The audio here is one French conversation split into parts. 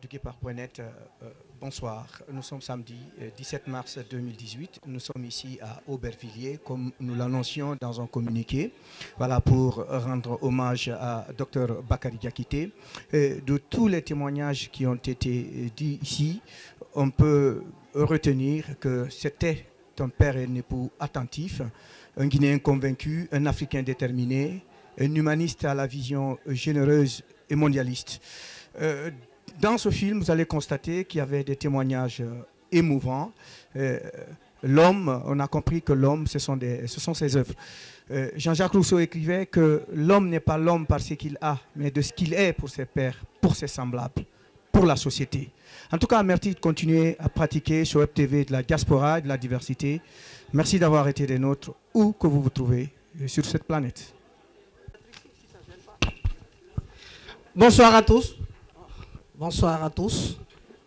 Du Guépard.net, bonsoir. Nous sommes samedi 17 mars 2018. Nous sommes ici à Aubervilliers, comme nous l'annoncions dans un communiqué, voilà, pour rendre hommage à Dr Bakary Diakité. De tous les témoignages qui ont été dits ici, on peut retenir que c'était un père et un époux attentif, un Guinéen convaincu, un Africain déterminé, un humaniste à la vision généreuse et mondialiste. Dans ce film, vous allez constater qu'il y avait des témoignages émouvants. L'homme, on a compris que l'homme, ce sont ses œuvres. Jean-Jacques Rousseau écrivait que l'homme n'est pas l'homme par ce qu'il a, mais de ce qu'il est pour ses pairs, pour ses semblables, pour la société. En tout cas, merci de continuer à pratiquer sur Web TV de la diaspora et de la diversité. Merci d'avoir été des nôtres, où que vous vous trouvez sur cette planète. Bonsoir à tous. Bonsoir à tous,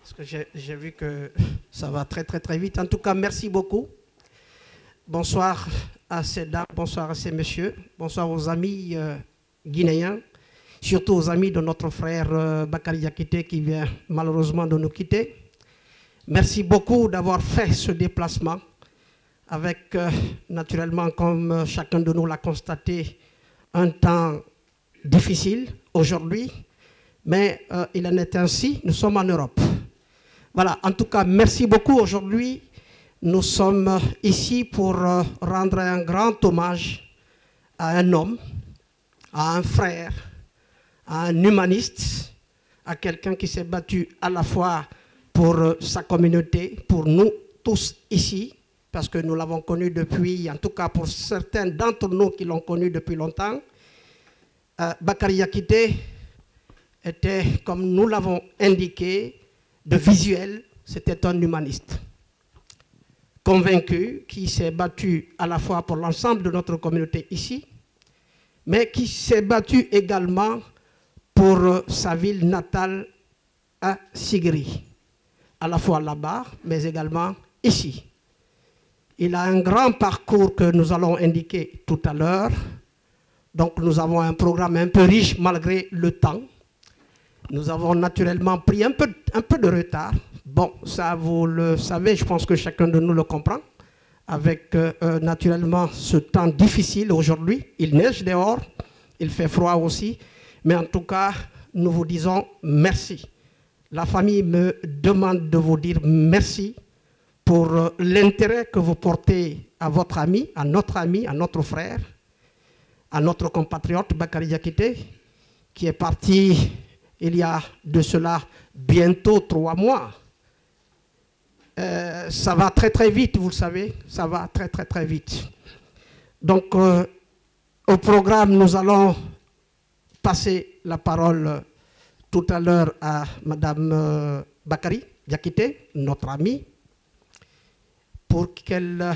parce que j'ai vu que ça va très vite. En tout cas, merci beaucoup. Bonsoir à ces dames, bonsoir à ces messieurs, bonsoir aux amis guinéens, surtout aux amis de notre frère Bakary Diakité qui vient malheureusement de nous quitter. Merci beaucoup d'avoir fait ce déplacement avec, naturellement, comme chacun de nous l'a constaté, un temps difficile aujourd'hui. Mais il en est ainsi, nous sommes en Europe. Voilà, en tout cas, merci beaucoup. Aujourd'hui, nous sommes ici pour rendre un grand hommage à un homme, à un frère, à un humaniste, à quelqu'un qui s'est battu à la fois pour sa communauté, pour nous tous ici, parce que nous l'avons connu depuis, en tout cas pour certains d'entre nous qui l'ont connu depuis longtemps. Bakary Diakité était, comme nous l'avons indiqué, de visuel, c'était un humaniste convaincu qui s'est battu à la fois pour l'ensemble de notre communauté ici, mais qui s'est battu également pour sa ville natale à Sigri, à la fois là-bas, mais également ici. Il a un grand parcours que nous allons indiquer tout à l'heure, donc nous avons un programme un peu riche malgré le temps. Nous avons naturellement pris un peu de retard. Bon, ça vous le savez, je pense que chacun de nous le comprend. Avec naturellement ce temps difficile aujourd'hui. Il neige dehors, il fait froid aussi. Mais en tout cas, nous vous disons merci. La famille me demande de vous dire merci pour l'intérêt que vous portez à votre ami, à notre frère, à notre compatriote Bakary Diakité, qui est parti il y a de cela bientôt 3 mois. Ça va très vite, vous le savez, ça va très vite. Donc, au programme, nous allons passer la parole tout à l'heure à Madame Bakary Diakité, notre amie, pour qu'elle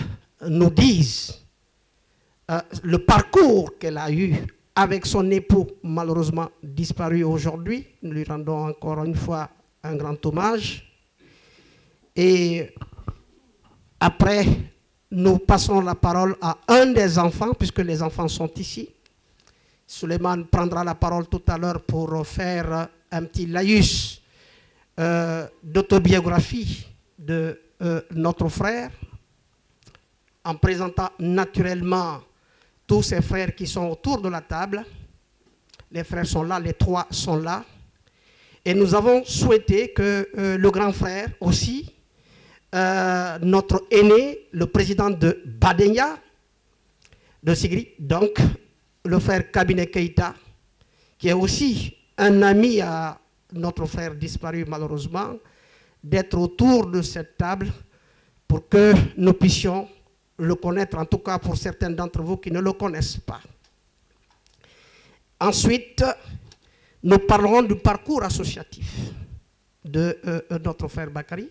nous dise le parcours qu'elle a eu avec son époux, malheureusement disparu aujourd'hui. Nous lui rendons encore une fois un grand hommage. Et après, nous passons la parole à un des enfants, puisque les enfants sont ici. Suleiman prendra la parole tout à l'heure pour faire un petit laïus d'autobiographie de notre frère, en présentant naturellement tous ses frères qui sont autour de la table. Les frères sont là, les 3 sont là. Et nous avons souhaité que le grand frère aussi, notre aîné, le président de Badenya, de Sigri, donc le frère Kabinet Keïta, qui est aussi un ami à notre frère disparu malheureusement, d'être autour de cette table pour que nous puissions le connaître, en tout cas pour certains d'entre vous qui ne le connaissent pas. Ensuite, nous parlerons du parcours associatif de notre frère Bakary.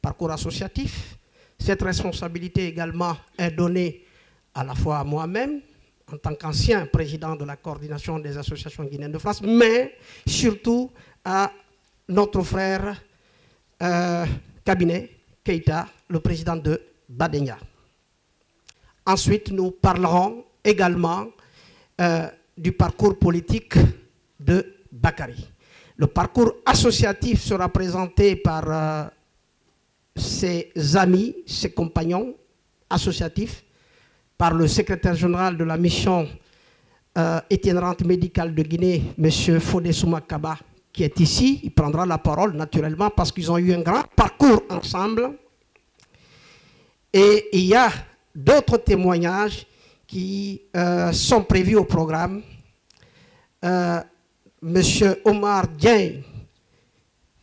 Parcours associatif. Cette responsabilité également est donnée à la fois à moi-même, en tant qu'ancien président de la coordination des associations guinéennes de France, mais surtout à notre frère Cabinet Keïta, le président de Badenya. Ensuite, nous parlerons également du parcours politique de Bakary. Le parcours associatif sera présenté par ses amis, ses compagnons associatifs, par le secrétaire général de la mission itinérante médicale de Guinée, M. Fodé Soumakaba, qui est ici. Il prendra la parole naturellement parce qu'ils ont eu un grand parcours ensemble. Et il y a d'autres témoignages qui sont prévus au programme. M. Omar Dieng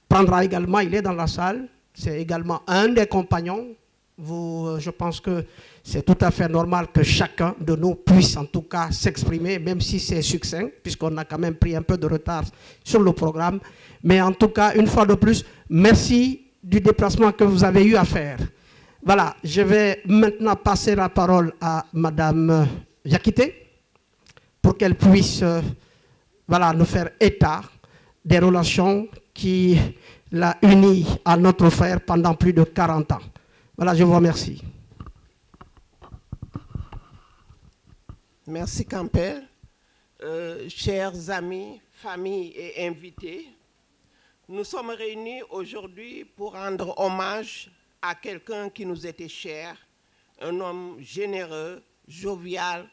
prendra également, il est dans la salle, c'est également un des compagnons. Je pense que c'est tout à fait normal que chacun de nous puisse en tout cas s'exprimer, même si c'est succinct, puisqu'on a quand même pris un peu de retard sur le programme. Mais en tout cas, une fois de plus, merci du déplacement que vous avez eu à faire. Voilà, je vais maintenant passer la parole à Madame Yakité pour qu'elle puisse nous faire état des relations qui l'a unie à notre frère pendant plus de 40 ans. Voilà, je vous remercie. Merci Campbell. Chers amis, familles et invités, nous sommes réunis aujourd'hui pour rendre hommage à quelqu'un qui nous était cher, un homme généreux, jovial,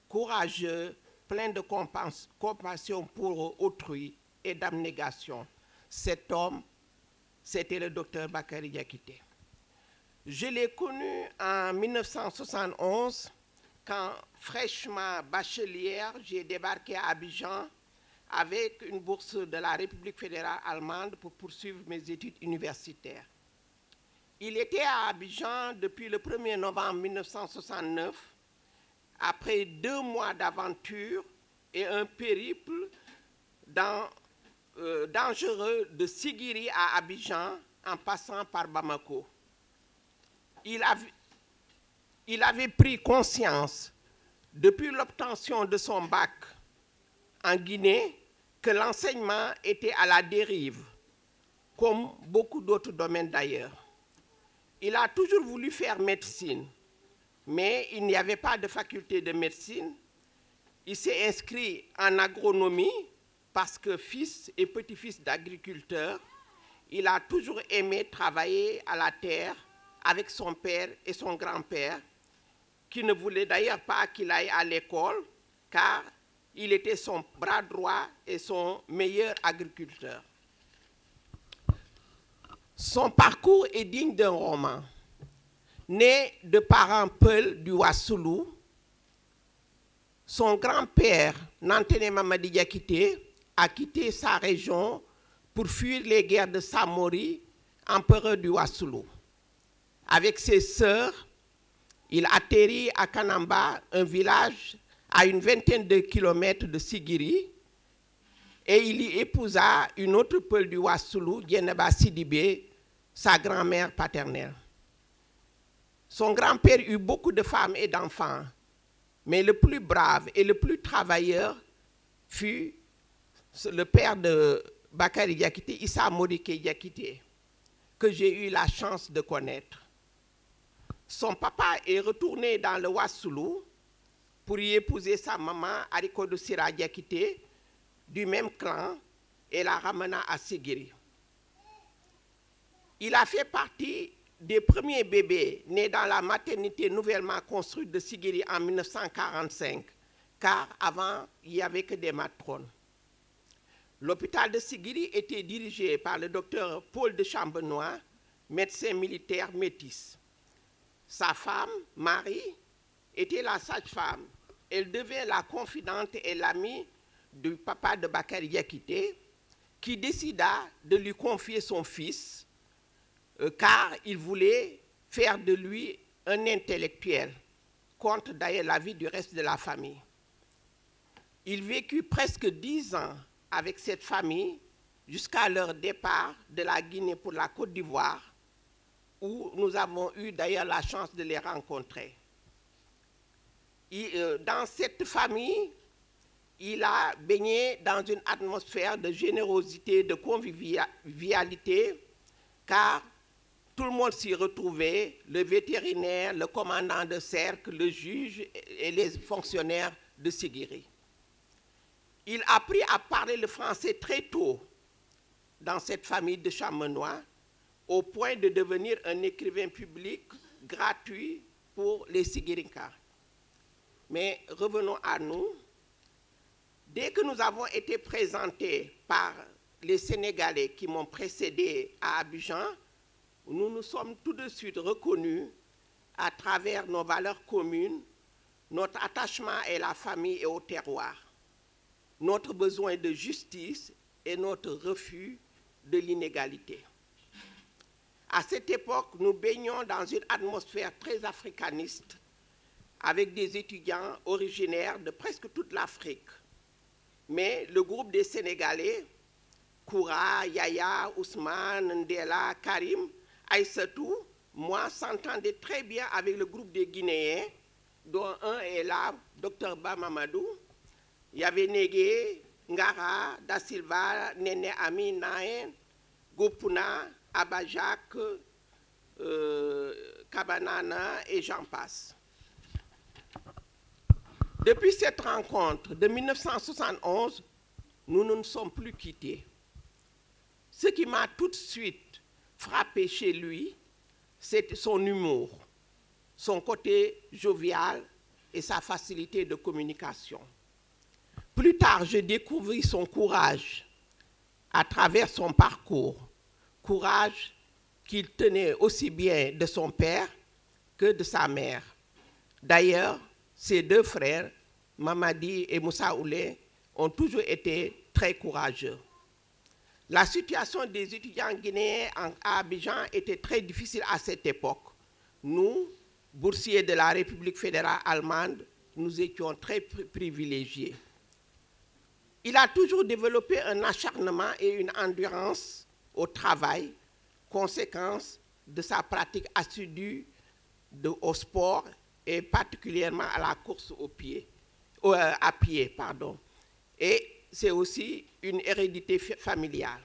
courageux, plein de compassion pour autrui et d'abnégation. Cet homme, c'était le docteur Bakary Diakité. Je l'ai connu en 1971, quand fraîchement bachelière, j'ai débarqué à Abidjan avec une bourse de la République fédérale allemande pour poursuivre mes études universitaires. Il était à Abidjan depuis le 1er novembre 1969, après 2 mois d'aventure et un périple dangereux de Sigiri à Abidjan en passant par Bamako. Il avait pris conscience, depuis l'obtention de son bac en Guinée, que l'enseignement était à la dérive, comme beaucoup d'autres domaines d'ailleurs. Il a toujours voulu faire médecine, mais il n'y avait pas de faculté de médecine. Il s'est inscrit en agronomie parce que fils et petit-fils d'agriculteurs, il a toujours aimé travailler à la terre avec son père et son grand-père, qui ne voulaient d'ailleurs pas qu'il aille à l'école, car il était son bras droit et son meilleur agriculteur. Son parcours est digne d'un roman. Né de parents Peul du Wassoulou, son grand-père, Nantene Mamadi Diakité, a quitté sa région pour fuir les guerres de Samori, empereur du Wassoulou. Avec ses sœurs, il atterrit à Kanamba, un village à une vingtaine de kilomètres de Sigiri, et il y épousa une autre Peul du Wassoulou, Dieneba Sidibé, sa grand-mère paternelle. Son grand-père eut beaucoup de femmes et d'enfants, mais le plus brave et le plus travailleur fut le père de Bakary Diakité, Issa Morike Diakité, que j'ai eu la chance de connaître. Son papa est retourné dans le Wassoulou pour y épouser sa maman, Arikodo Sira Diakité, du même clan, et la ramena à Sigiri. Il a fait partie des premiers bébés nés dans la maternité nouvellement construite de Sigiri en 1945, car avant, il n'y avait que des matrones. L'hôpital de Sigiri était dirigé par le docteur Paul de Chambenois, médecin militaire métis. Sa femme, Marie, était la sage-femme. Elle devint la confidente et l'amie du papa de Bakary Diakité, qui décida de lui confier son fils, car il voulait faire de lui un intellectuel, contre d'ailleurs l'avis du reste de la famille. Il vécut presque 10 ans avec cette famille jusqu'à leur départ de la Guinée pour la Côte d'Ivoire, où nous avons eu d'ailleurs la chance de les rencontrer. Dans cette famille, il a baigné dans une atmosphère de générosité, de convivialité, car tout le monde s'y retrouvait, le vétérinaire, le commandant de cercle, le juge et les fonctionnaires de Sigiri. Il a appris à parler le français très tôt dans cette famille de Champenois, au point de devenir un écrivain public gratuit pour les Sigirinkas. Mais revenons à nous. Dès que nous avons été présentés par les Sénégalais qui m'ont précédé à Abidjan, nous nous sommes tout de suite reconnus à travers nos valeurs communes, notre attachement à la famille et au terroir, notre besoin de justice et notre refus de l'inégalité. À cette époque, nous baignons dans une atmosphère très africaniste, avec des étudiants originaires de presque toute l'Afrique. Mais le groupe des Sénégalais, Koura, Yaya, Ousmane, Ndela, Karim, Aïssatou, moi, s'entendais très bien avec le groupe des Guinéens, dont un est là, Dr Bamamadou. Il y avait Négué, Ngara, Da Silva, Néné Ami, Naen, Gopuna, Abajak, Kabanana et j'en passe. Depuis cette rencontre de 1971, nous ne nous sommes plus quittés. Ce qui m'a tout de suite frappé chez lui, c'est son humour, son côté jovial et sa facilité de communication. Plus tard, je découvris son courage à travers son parcours, courage qu'il tenait aussi bien de son père que de sa mère. D'ailleurs, ses deux frères, Mamadi et Moussa Oulé, ont toujours été très courageux. La situation des étudiants guinéens à Abidjan était très difficile à cette époque. Nous, boursiers de la République fédérale allemande, nous étions très privilégiés. Il a toujours développé un acharnement et une endurance au travail, conséquence de sa pratique assidue au sport et particulièrement à la course à pied. Et c'est aussi une hérédité familiale.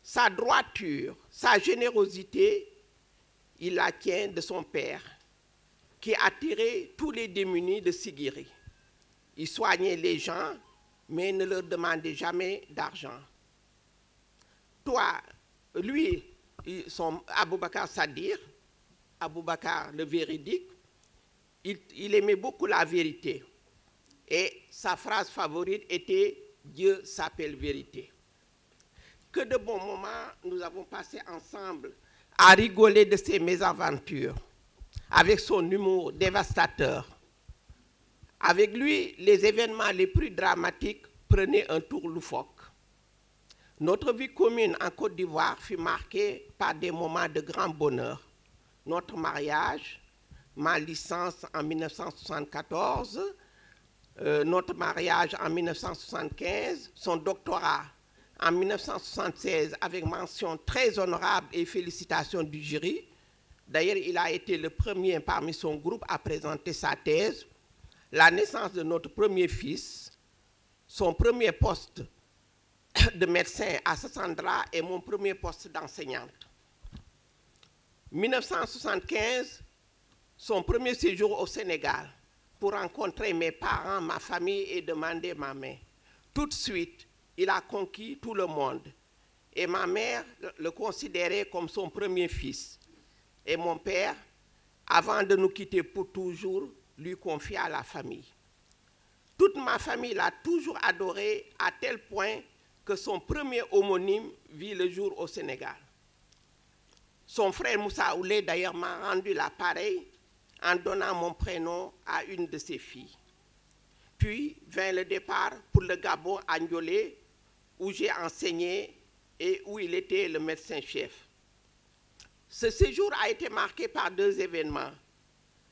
Sa droiture, sa générosité, il la tient de son père, qui attirait tous les démunis de Sigiri. Il soignait les gens, mais ne leur demandait jamais d'argent. Lui, Aboubakar Sadir, Aboubakar le véridique, il aimait beaucoup la vérité. Et sa phrase favorite était « Dieu s'appelle vérité ». Que de bons moments nous avons passés ensemble à rigoler de ses mésaventures, avec son humour dévastateur. Avec lui, les événements les plus dramatiques prenaient un tour loufoque. Notre vie commune en Côte d'Ivoire fut marquée par des moments de grand bonheur. Notre mariage, ma licence en 1974, notre mariage en 1975, son doctorat en 1976 avec mention très honorable et félicitations du jury. D'ailleurs, il a été le premier parmi son groupe à présenter sa thèse. La naissance de notre premier fils, son premier poste de médecin à Sassandra et mon premier poste d'enseignante. 1975, son premier séjour au Sénégal pour rencontrer mes parents, ma famille et demander ma main. Tout de suite, il a conquis tout le monde. Et ma mère le considérait comme son premier fils. Et mon père, avant de nous quitter pour toujours, lui confia la famille. Toute ma famille l'a toujours adoré à tel point que son premier homonyme vit le jour au Sénégal. Son frère Moussa Oulé, d'ailleurs, m'a rendu l'appareil en donnant mon prénom à une de ses filles. Puis vint le départ pour le Gabon à Ndiolé, où j'ai enseigné et où il était le médecin-chef. Ce séjour a été marqué par deux événements.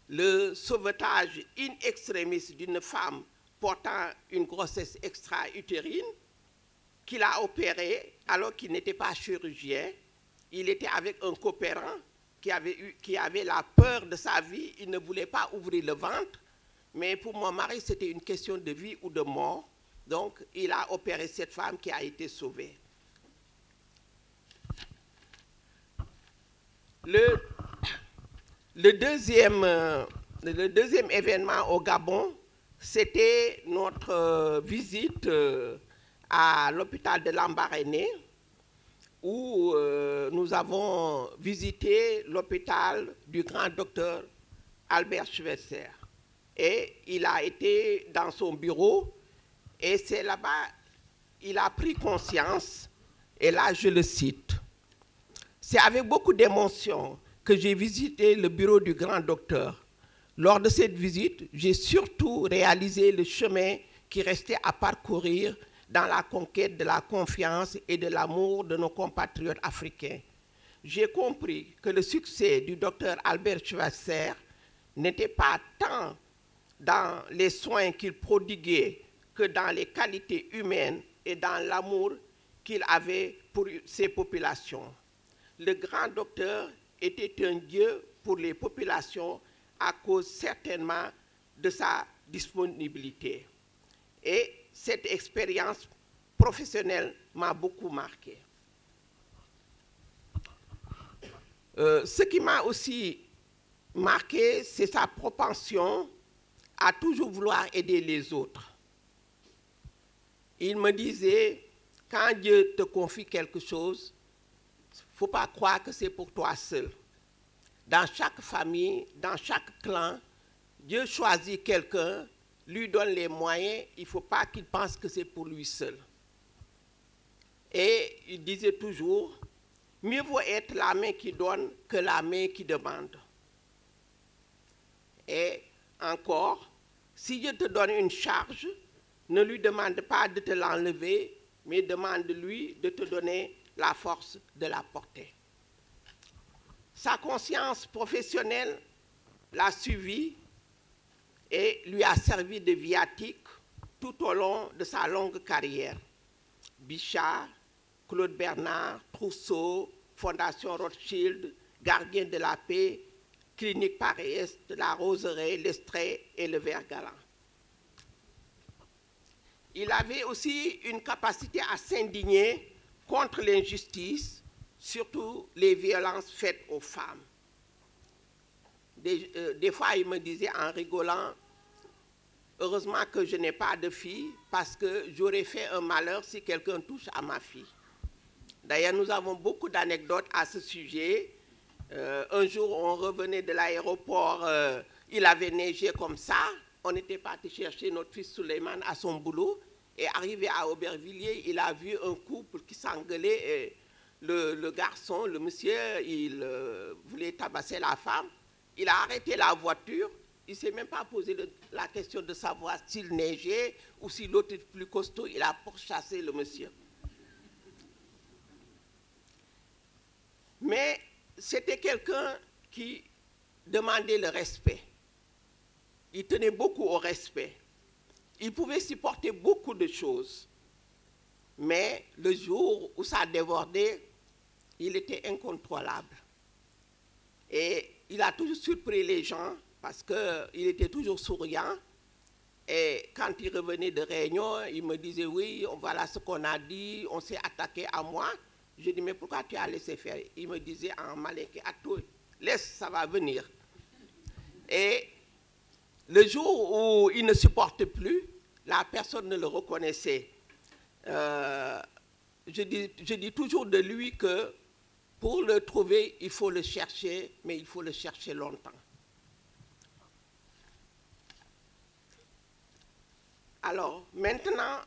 Le sauvetage in extremis d'une femme portant une grossesse extra-utérine, qu'il a opéré alors qu'il n'était pas chirurgien. Il était avec un coopérant qui avait la peur de sa vie. Il ne voulait pas ouvrir le ventre. Mais pour mon mari, c'était une question de vie ou de mort. Donc, il a opéré cette femme qui a été sauvée. Le deuxième événement au Gabon, c'était notre visite à l'hôpital de Lambaréné, où nous avons visité l'hôpital du grand docteur Albert Schweitzer. Et il a été dans son bureau, et c'est là-bas il a pris conscience, et là je le cite. C'est avec beaucoup d'émotion que j'ai visité le bureau du grand docteur. Lors de cette visite, j'ai surtout réalisé le chemin qui restait à parcourir dans la conquête de la confiance et de l'amour de nos compatriotes africains. J'ai compris que le succès du docteur Albert Schweitzer n'était pas tant dans les soins qu'il prodiguait que dans les qualités humaines et dans l'amour qu'il avait pour ses populations. Le grand docteur était un dieu pour les populations à cause certainement de sa disponibilité. Et cette expérience professionnelle m'a beaucoup marqué. Ce qui m'a aussi marqué, c'est sa propension à toujours vouloir aider les autres. Il me disait, quand Dieu te confie quelque chose, il ne faut pas croire que c'est pour toi seul. Dans chaque famille, dans chaque clan, Dieu choisit quelqu'un, lui donne les moyens, il ne faut pas qu'il pense que c'est pour lui seul. Et il disait toujours, mieux vaut être la main qui donne que la main qui demande. Et encore, si Dieu te donne une charge, ne lui demande pas de te l'enlever, mais demande-lui de te donner la force de la porter. Sa conscience professionnelle l'a suivi et lui a servi de viatique tout au long de sa longue carrière. Bichat, Claude Bernard, Trousseau, Fondation Rothschild, Gardien de la Paix, Clinique Paris-Est, la Roseraie, l'Estrée et le Vert-Galant. Il avait aussi une capacité à s'indigner contre l'injustice, surtout les violences faites aux femmes. Des fois, il me disait en rigolant, heureusement que je n'ai pas de fille, parce que j'aurais fait un malheur si quelqu'un touche à ma fille. D'ailleurs, nous avons beaucoup d'anecdotes à ce sujet. Un jour, on revenait de l'aéroport, il avait neigé comme ça. On était parti chercher notre fils Souleymane à son boulot. Et arrivé à Aubervilliers, il a vu un couple qui s'engueulait. Et le garçon, le monsieur, il voulait tabasser la femme. Il a arrêté la voiture. Il ne s'est même pas posé la question de savoir s'il neigeait ou si l'autre était plus costaud. Il a pourchassé le monsieur. Mais c'était quelqu'un qui demandait le respect. Il tenait beaucoup au respect. Il pouvait supporter beaucoup de choses. Mais le jour où ça débordait, il était incontrôlable. Et il a toujours surpris les gens parce qu'il était toujours souriant. Et quand il revenait de réunion, il me disait, oui, voilà ce qu'on a dit, on s'est attaqué à moi. Je dis, mais pourquoi tu as laissé faire? Il me disait en malais, laisse, ça va venir. Et le jour où il ne supporte plus, la personne ne le reconnaissait. Je dis toujours de lui que pour le trouver, il faut le chercher, mais il faut le chercher longtemps. Alors, maintenant,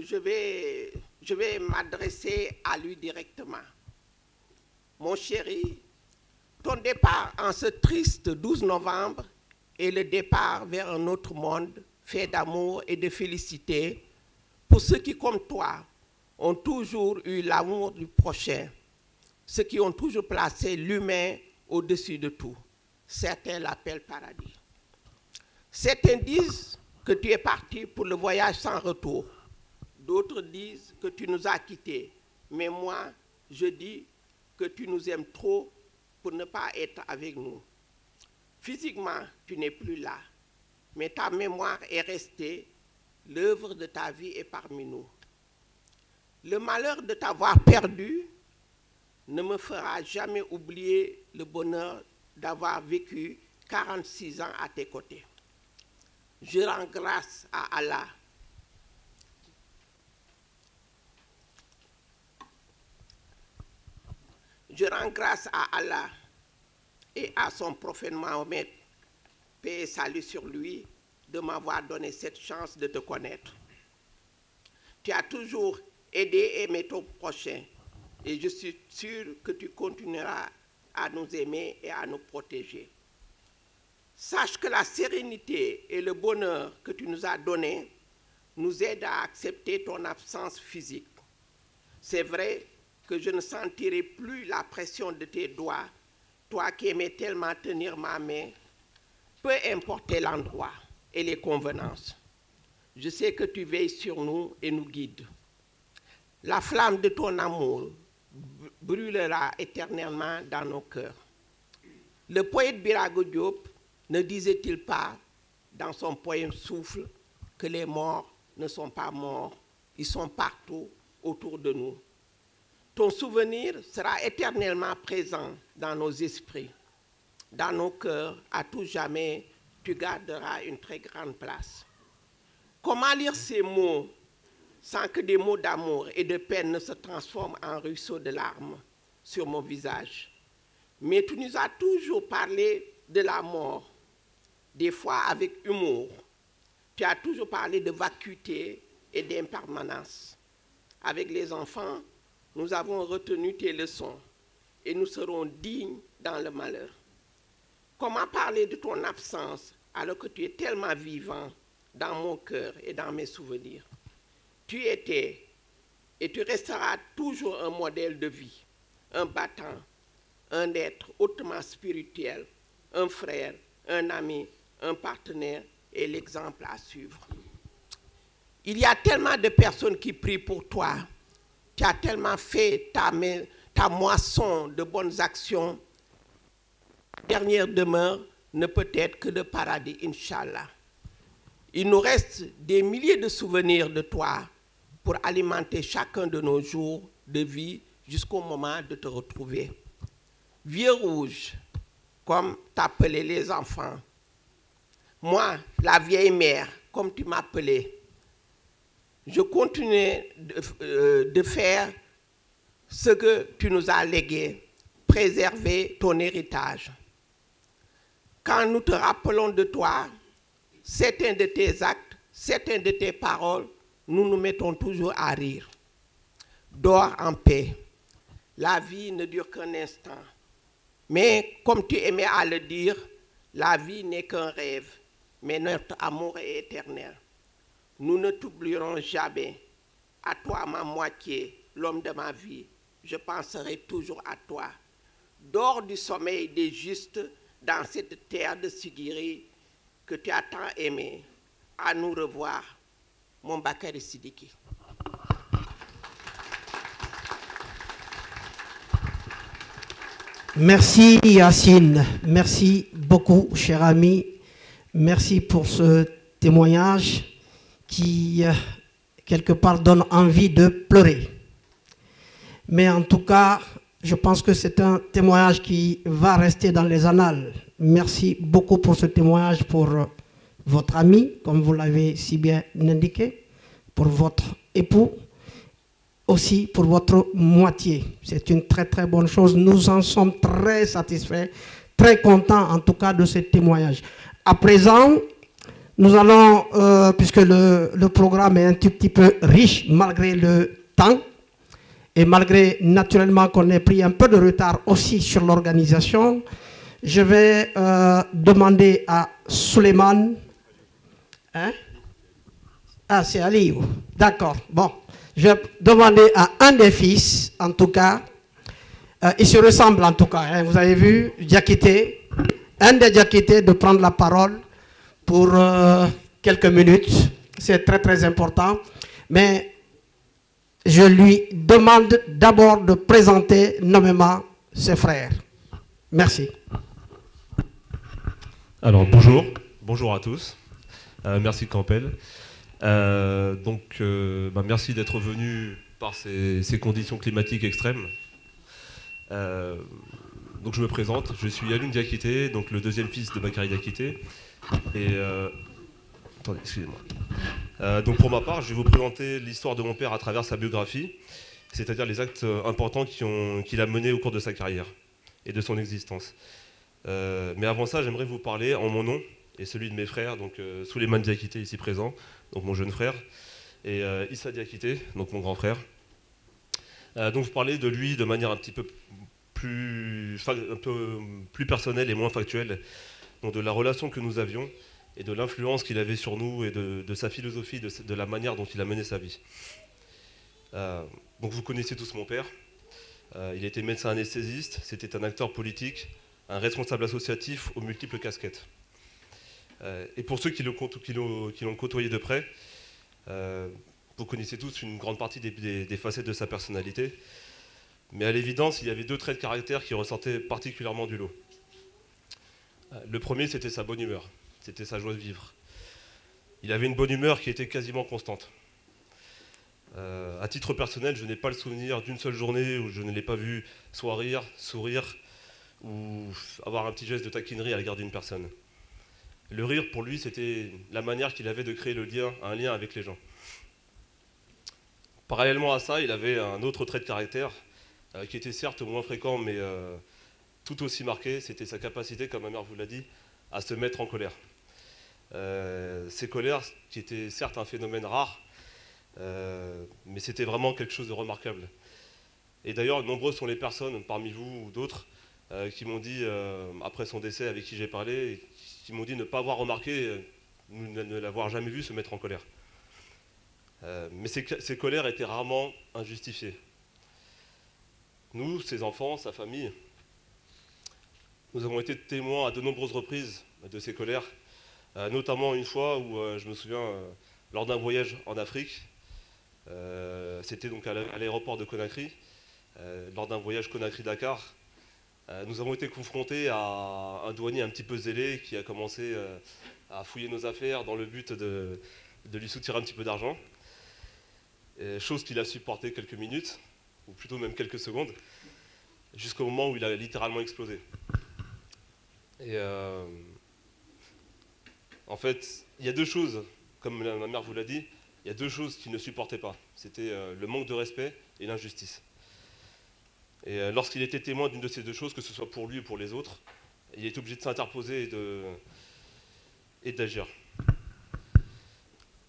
je vais m'adresser à lui directement. Mon chéri, ton départ en ce triste 12 novembre est le départ vers un autre monde fait d'amour et de félicité pour ceux qui, comme toi, ont toujours eu l'amour du prochain, ceux qui ont toujours placé l'humain au-dessus de tout. Certains l'appellent paradis. Certains disent que tu es parti pour le voyage sans retour. D'autres disent que tu nous as quittés. Mais moi, je dis que tu nous aimes trop pour ne pas être avec nous. Physiquement, tu n'es plus là. Mais ta mémoire est restée. L'œuvre de ta vie est parmi nous. Le malheur de t'avoir perdu ne me fera jamais oublier le bonheur d'avoir vécu 46 ans à tes côtés. Je rends grâce à Allah. Je rends grâce à Allah et à son prophète Mahomet, paix et salut sur lui, de m'avoir donné cette chance de te connaître. Tu as toujours aidé et aimé ton prochain, et je suis sûr que tu continueras à nous aimer et à nous protéger. Sache que la sérénité et le bonheur que tu nous as donnés nous aident à accepter ton absence physique. C'est vrai que je ne sentirai plus la pression de tes doigts, toi qui aimais tellement tenir ma main, peu importe l'endroit et les convenances. Je sais que tu veilles sur nous et nous guides. La flamme de ton amour brûlera éternellement dans nos cœurs. Le poète Birago Diop ne disait-il pas dans son poème Souffle que les morts ne sont pas morts, ils sont partout autour de nous. Ton souvenir sera éternellement présent dans nos esprits, dans nos cœurs, à tout jamais, tu garderas une très grande place. Comment lire ces mots sans que des mots d'amour et de peine ne se transforment en ruisseaux de larmes sur mon visage? Mais tu nous as toujours parlé de la mort, des fois avec humour. Tu as toujours parlé de vacuité et d'impermanence. Avec les enfants, nous avons retenu tes leçons et nous serons dignes dans le malheur. Comment parler de ton absence alors que tu es tellement vivant dans mon cœur et dans mes souvenirs? Tu étais et tu resteras toujours un modèle de vie, un battant, un être hautement spirituel, un frère, un ami, un partenaire et l'exemple à suivre. Il y a tellement de personnes qui prient pour toi. Tu as tellement fait ta moisson de bonnes actions. La dernière demeure ne peut être que le paradis, Inch'Allah. Il nous reste des milliers de souvenirs de toi pour alimenter chacun de nos jours de vie jusqu'au moment de te retrouver. Vieux rouge, comme t'appelaient les enfants. Moi, la vieille mère, comme tu m'appelais. Je continuais de faire ce que tu nous as légué, préserver ton héritage. Quand nous te rappelons de toi, certains de tes actes, certains de tes paroles, nous nous mettons toujours à rire. Dors en paix. La vie ne dure qu'un instant. Mais comme tu aimais à le dire, la vie n'est qu'un rêve, mais notre amour est éternel. Nous ne t'oublierons jamais. À toi, ma moitié, l'homme de ma vie, je penserai toujours à toi. Dors du sommeil des justes dans cette terre de Sigiri que tu as tant aimé. À nous revoir, mon Bakary Sidiki. Merci Yacine, merci beaucoup cher ami, merci pour ce témoignage qui quelque part donne envie de pleurer. Mais en tout cas, je pense que c'est un témoignage qui va rester dans les annales. Merci beaucoup pour ce témoignage pour votre ami, comme vous l'avez si bien indiqué, pour votre époux, aussi pour votre moitié. C'est une très très bonne chose. Nous en sommes très satisfaits, très contents en tout cas de ce témoignage. À présent, nous allons, puisque le programme est un tout petit peu riche malgré le temps, et malgré naturellement qu'on ait pris un peu de retard aussi sur l'organisation, je vais demander à Souleymane. Hein? Ah, c'est Aliou. D'accord. Bon. Je vais demander à un des fils, en tout cas, ils se ressemblent en tout cas, hein, vous avez vu, Diakité, un des Diakité de prendre la parole pour quelques minutes. C'est très très important. Mais je lui demande d'abord de présenter nommément ses frères. Merci. Alors bonjour à tous. Merci Campbell. Merci d'être venu par ces conditions climatiques extrêmes. Donc je me présente, je suis Alioune Diakité, donc le deuxième fils de Bakary Diakité. Et attendez, excusez-moi. Donc pour ma part, je vais vous présenter l'histoire de mon père à travers sa biographie, c'est-à-dire les actes importants qu'il a menés au cours de sa carrière et de son existence. Mais avant ça, j'aimerais vous parler en mon nom et celui de mes frères, donc Souleymane Diakité ici présent, donc mon jeune frère, et Issa Diakité, donc mon grand frère. Donc vous parlez de lui de manière un peu plus personnelle et moins factuelle, donc de la relation que nous avions et de l'influence qu'il avait sur nous et de sa philosophie, de la manière dont il a mené sa vie. Donc vous connaissez tous mon père. Il était médecin anesthésiste, c'était un acteur politique, un responsable associatif aux multiples casquettes. Et pour ceux qui l'ont côtoyé de près, vous connaissez tous une grande partie des facettes de sa personnalité. Mais à l'évidence, il y avait deux traits de caractère qui ressortaient particulièrement du lot. Le premier, c'était sa bonne humeur, c'était sa joie de vivre. Il avait une bonne humeur qui était quasiment constante. À titre personnel, je n'ai pas le souvenir d'une seule journée où je ne l'ai pas vu soit rire, sourire, ou avoir un petit geste de taquinerie à l'égard d'une personne. Le rire, pour lui, c'était la manière qu'il avait de créer un lien avec les gens. Parallèlement à ça, il avait un autre trait de caractère, qui était certes moins fréquent, mais tout aussi marqué, c'était sa capacité, comme ma mère vous l'a dit, à se mettre en colère. Ces colères, qui étaient certes un phénomène rare, mais c'était vraiment quelque chose de remarquable. Et d'ailleurs, nombreuses sont les personnes, parmi vous ou d'autres, qui m'ont dit, après son décès, avec qui j'ai parlé, qui m'ont dit ne pas avoir remarqué, ne l'avoir jamais vu se mettre en colère. Mais ces colères étaient rarement injustifiées. Nous, ses enfants, sa famille, nous avons été témoins à de nombreuses reprises de ces colères, notamment une fois où, je me souviens, lors d'un voyage en Afrique, c'était donc à l'aéroport de Conakry, lors d'un voyage Conakry-Dakar, nous avons été confrontés à un douanier un petit peu zélé qui a commencé à fouiller nos affaires dans le but de lui soutirer un petit peu d'argent, chose qu'il a supporté quelques minutes, ou plutôt même quelques secondes, jusqu'au moment où il a littéralement explosé. Et en fait, il y a deux choses, comme ma mère vous l'a dit, il y a deux choses qu'il ne supportait pas. C'était le manque de respect et l'injustice. Et lorsqu'il était témoin d'une de ces deux choses, que ce soit pour lui ou pour les autres, il est obligé de s'interposer et d'agir.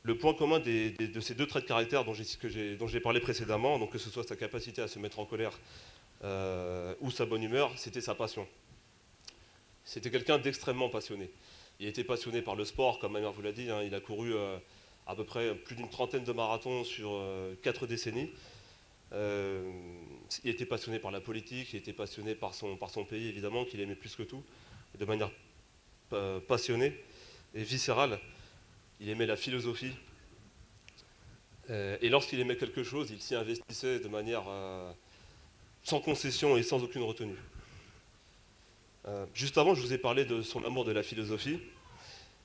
Le point commun de ces deux traits de caractère dont j'ai parlé précédemment, donc que ce soit sa capacité à se mettre en colère ou sa bonne humeur, c'était sa passion. C'était quelqu'un d'extrêmement passionné. Il était passionné par le sport, comme ma mère vous l'a dit, il a couru à peu près plus d'une trentaine de marathons sur 4 décennies. Il était passionné par la politique, il était passionné par son pays, évidemment, qu'il aimait plus que tout, de manière passionnée et viscérale. Il aimait la philosophie. Et lorsqu'il aimait quelque chose, il s'y investissait de manière sans concession et sans aucune retenue. Juste avant, je vous ai parlé de son amour de la philosophie.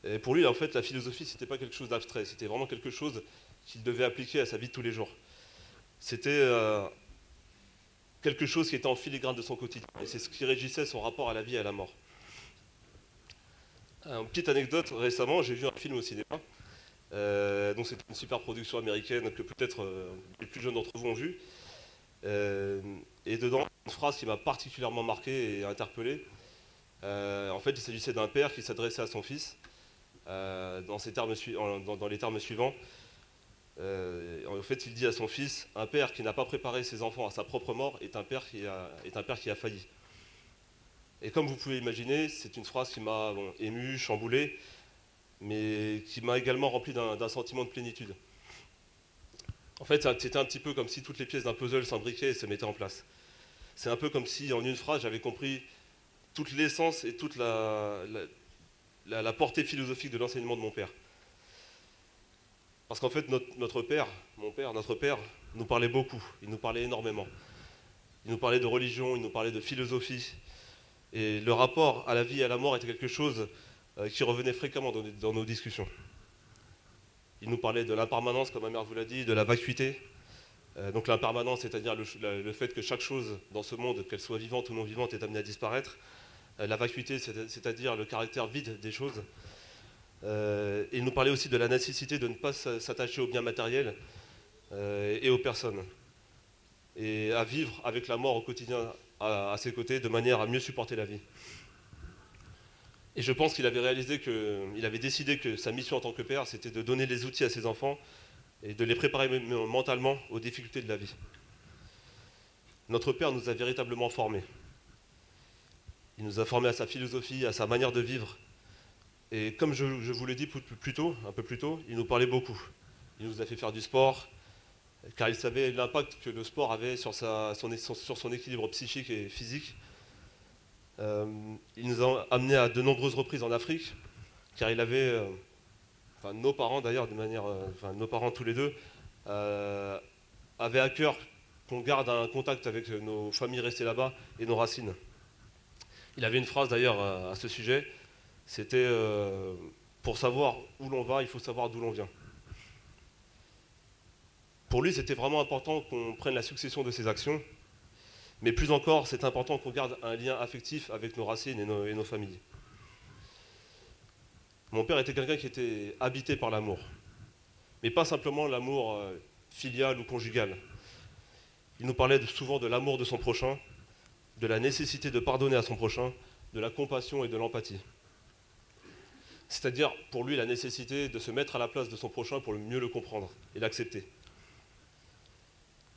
Et pour lui, en fait, la philosophie, c'était pas quelque chose d'abstrait, c'était vraiment quelque chose qu'il devait appliquer à sa vie de tous les jours. C'était quelque chose qui était en filigrane de son quotidien. Et c'est ce qui régissait son rapport à la vie et à la mort. Une petite anecdote, récemment, j'ai vu un film au cinéma. Donc c'est une super production américaine que peut-être les plus jeunes d'entre vous ont vu. Et dedans, une phrase qui m'a particulièrement marqué et interpellé. En fait, il s'agissait d'un père qui s'adressait à son fils dans les termes suivants. En fait, il dit à son fils, un père qui n'a pas préparé ses enfants à sa propre mort est un père qui a failli. Et comme vous pouvez imaginer, c'est une phrase qui m'a ému, chamboulé, mais qui m'a également rempli d'un sentiment de plénitude. En fait, c'était un petit peu comme si toutes les pièces d'un puzzle s'imbriquaient et se mettaient en place. C'est un peu comme si, en une phrase, j'avais compris toute l'essence et toute la portée philosophique de l'enseignement de mon père. Parce qu'en fait, notre père, notre père, nous parlait beaucoup, il nous parlait énormément. Il nous parlait de religion, il nous parlait de philosophie. Et le rapport à la vie et à la mort était quelque chose qui revenait fréquemment dans nos discussions. Il nous parlait de l'impermanence, comme ma mère vous l'a dit, de la vacuité. Donc l'impermanence, c'est-à-dire le fait que chaque chose dans ce monde, qu'elle soit vivante ou non vivante, est amenée à disparaître. La vacuité, c'est-à-dire le caractère vide des choses. Il nous parlait aussi de la nécessité de ne pas s'attacher aux biens matériels et aux personnes. Et à vivre avec la mort au quotidien à ses côtés, de manière à mieux supporter la vie. Et je pense qu'il avait il avait décidé que sa mission en tant que père, c'était de donner les outils à ses enfants et de les préparer mentalement aux difficultés de la vie. Notre père nous a véritablement formés. Il nous a formés à sa philosophie, à sa manière de vivre. Et comme je vous l'ai dit un peu plus tôt, il nous parlait beaucoup. Il nous a fait faire du sport, car il savait l'impact que le sport avait sur son équilibre psychique et physique. Il nous a amenés à de nombreuses reprises en Afrique, car il avait, nos parents d'ailleurs, nos parents tous les deux, avaient à cœur qu'on garde un contact avec nos familles restées là-bas et nos racines. Il avait une phrase d'ailleurs à ce sujet, c'était pour savoir où l'on va, il faut savoir d'où l'on vient. Pour lui, c'était vraiment important qu'on prenne la succession de ses actions, mais plus encore, c'est important qu'on garde un lien affectif avec nos racines et nos familles. Mon père était quelqu'un qui était habité par l'amour, mais pas simplement l'amour filial ou conjugal. Il nous parlait souvent de l'amour de son prochain, de la nécessité de pardonner à son prochain, de la compassion et de l'empathie. C'est-à-dire, pour lui, la nécessité de se mettre à la place de son prochain pour mieux le comprendre et l'accepter.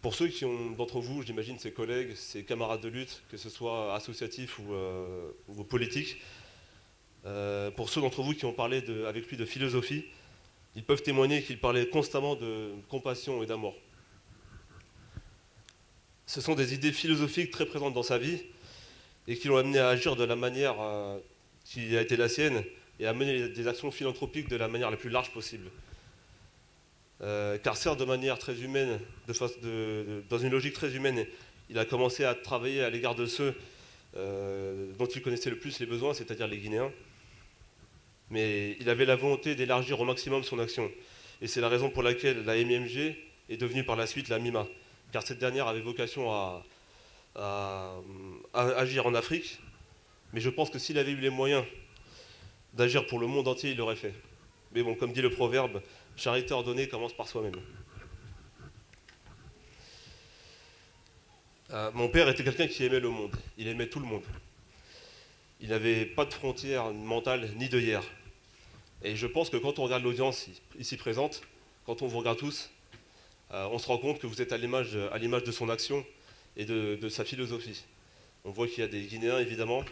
Pour ceux d'entre vous, j'imagine ses collègues, ses camarades de lutte, que ce soit associatifs ou politiques, pour ceux d'entre vous qui ont parlé avec lui de philosophie, ils peuvent témoigner qu'il parlait constamment de compassion et d'amour. Ce sont des idées philosophiques très présentes dans sa vie et qui l'ont amené à agir de la manière qui a été la sienne et à mener des actions philanthropiques de la manière la plus large possible. Car certes, de manière très humaine, dans une logique très humaine, il a commencé à travailler à l'égard de ceux dont il connaissait le plus les besoins, c'est-à-dire les Guinéens. Mais il avait la volonté d'élargir au maximum son action. Et c'est la raison pour laquelle la MIMG est devenue par la suite la MIMA. Car cette dernière avait vocation à agir en Afrique. Mais je pense que s'il avait eu les moyens d'agir pour le monde entier, il l'aurait fait. Mais bon, comme dit le proverbe, charité ordonnée commence par soi-même. Mon père était quelqu'un qui aimait le monde. Il aimait tout le monde. Il n'avait pas de frontières mentales ni d'œillères. Et je pense que quand on regarde l'audience ici présente, quand on vous regarde tous, on se rend compte que vous êtes à l'image de son action et de sa philosophie. On voit qu'il y a des Guinéens, évidemment,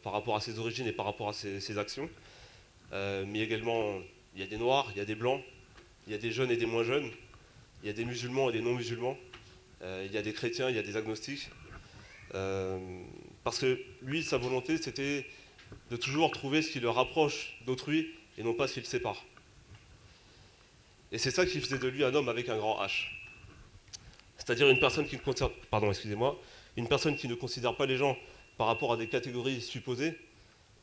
par rapport à ses origines et par rapport à ses actions. Mais également, il y a des Noirs, il y a des Blancs, il y a des jeunes et des moins jeunes, il y a des musulmans et des non-musulmans, il y a des chrétiens, il y a des agnostiques. Parce que lui, sa volonté, c'était de toujours trouver ce qui le rapproche d'autrui et non pas ce qui le sépare. Et c'est ça qui faisait de lui un homme avec un grand H. C'est-à-dire une personne qui ne considère pas les gens par rapport à des catégories supposées,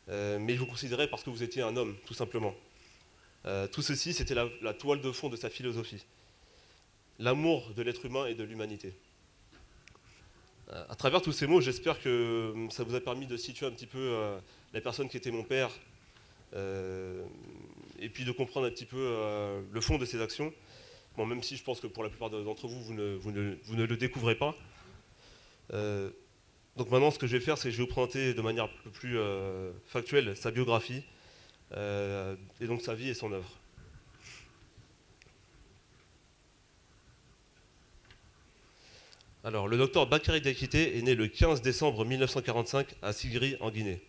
mais il vous considérait parce que vous étiez un homme, tout simplement. Tout ceci, c'était la toile de fond de sa philosophie. L'amour de l'être humain et de l'humanité. À travers tous ces mots, j'espère que ça vous a permis de situer un petit peu la personne qui était mon père, et puis de comprendre un petit peu le fond de ses actions. Bon, même si je pense que pour la plupart d'entre vous, vous ne le découvrez pas. Donc maintenant, ce que je vais faire, c'est que je vais vous présenter de manière un peu plus factuelle sa biographie, et donc sa vie et son œuvre. Alors, le docteur Bakary Diakité est né le 15 décembre 1945 à Sigri, en Guinée.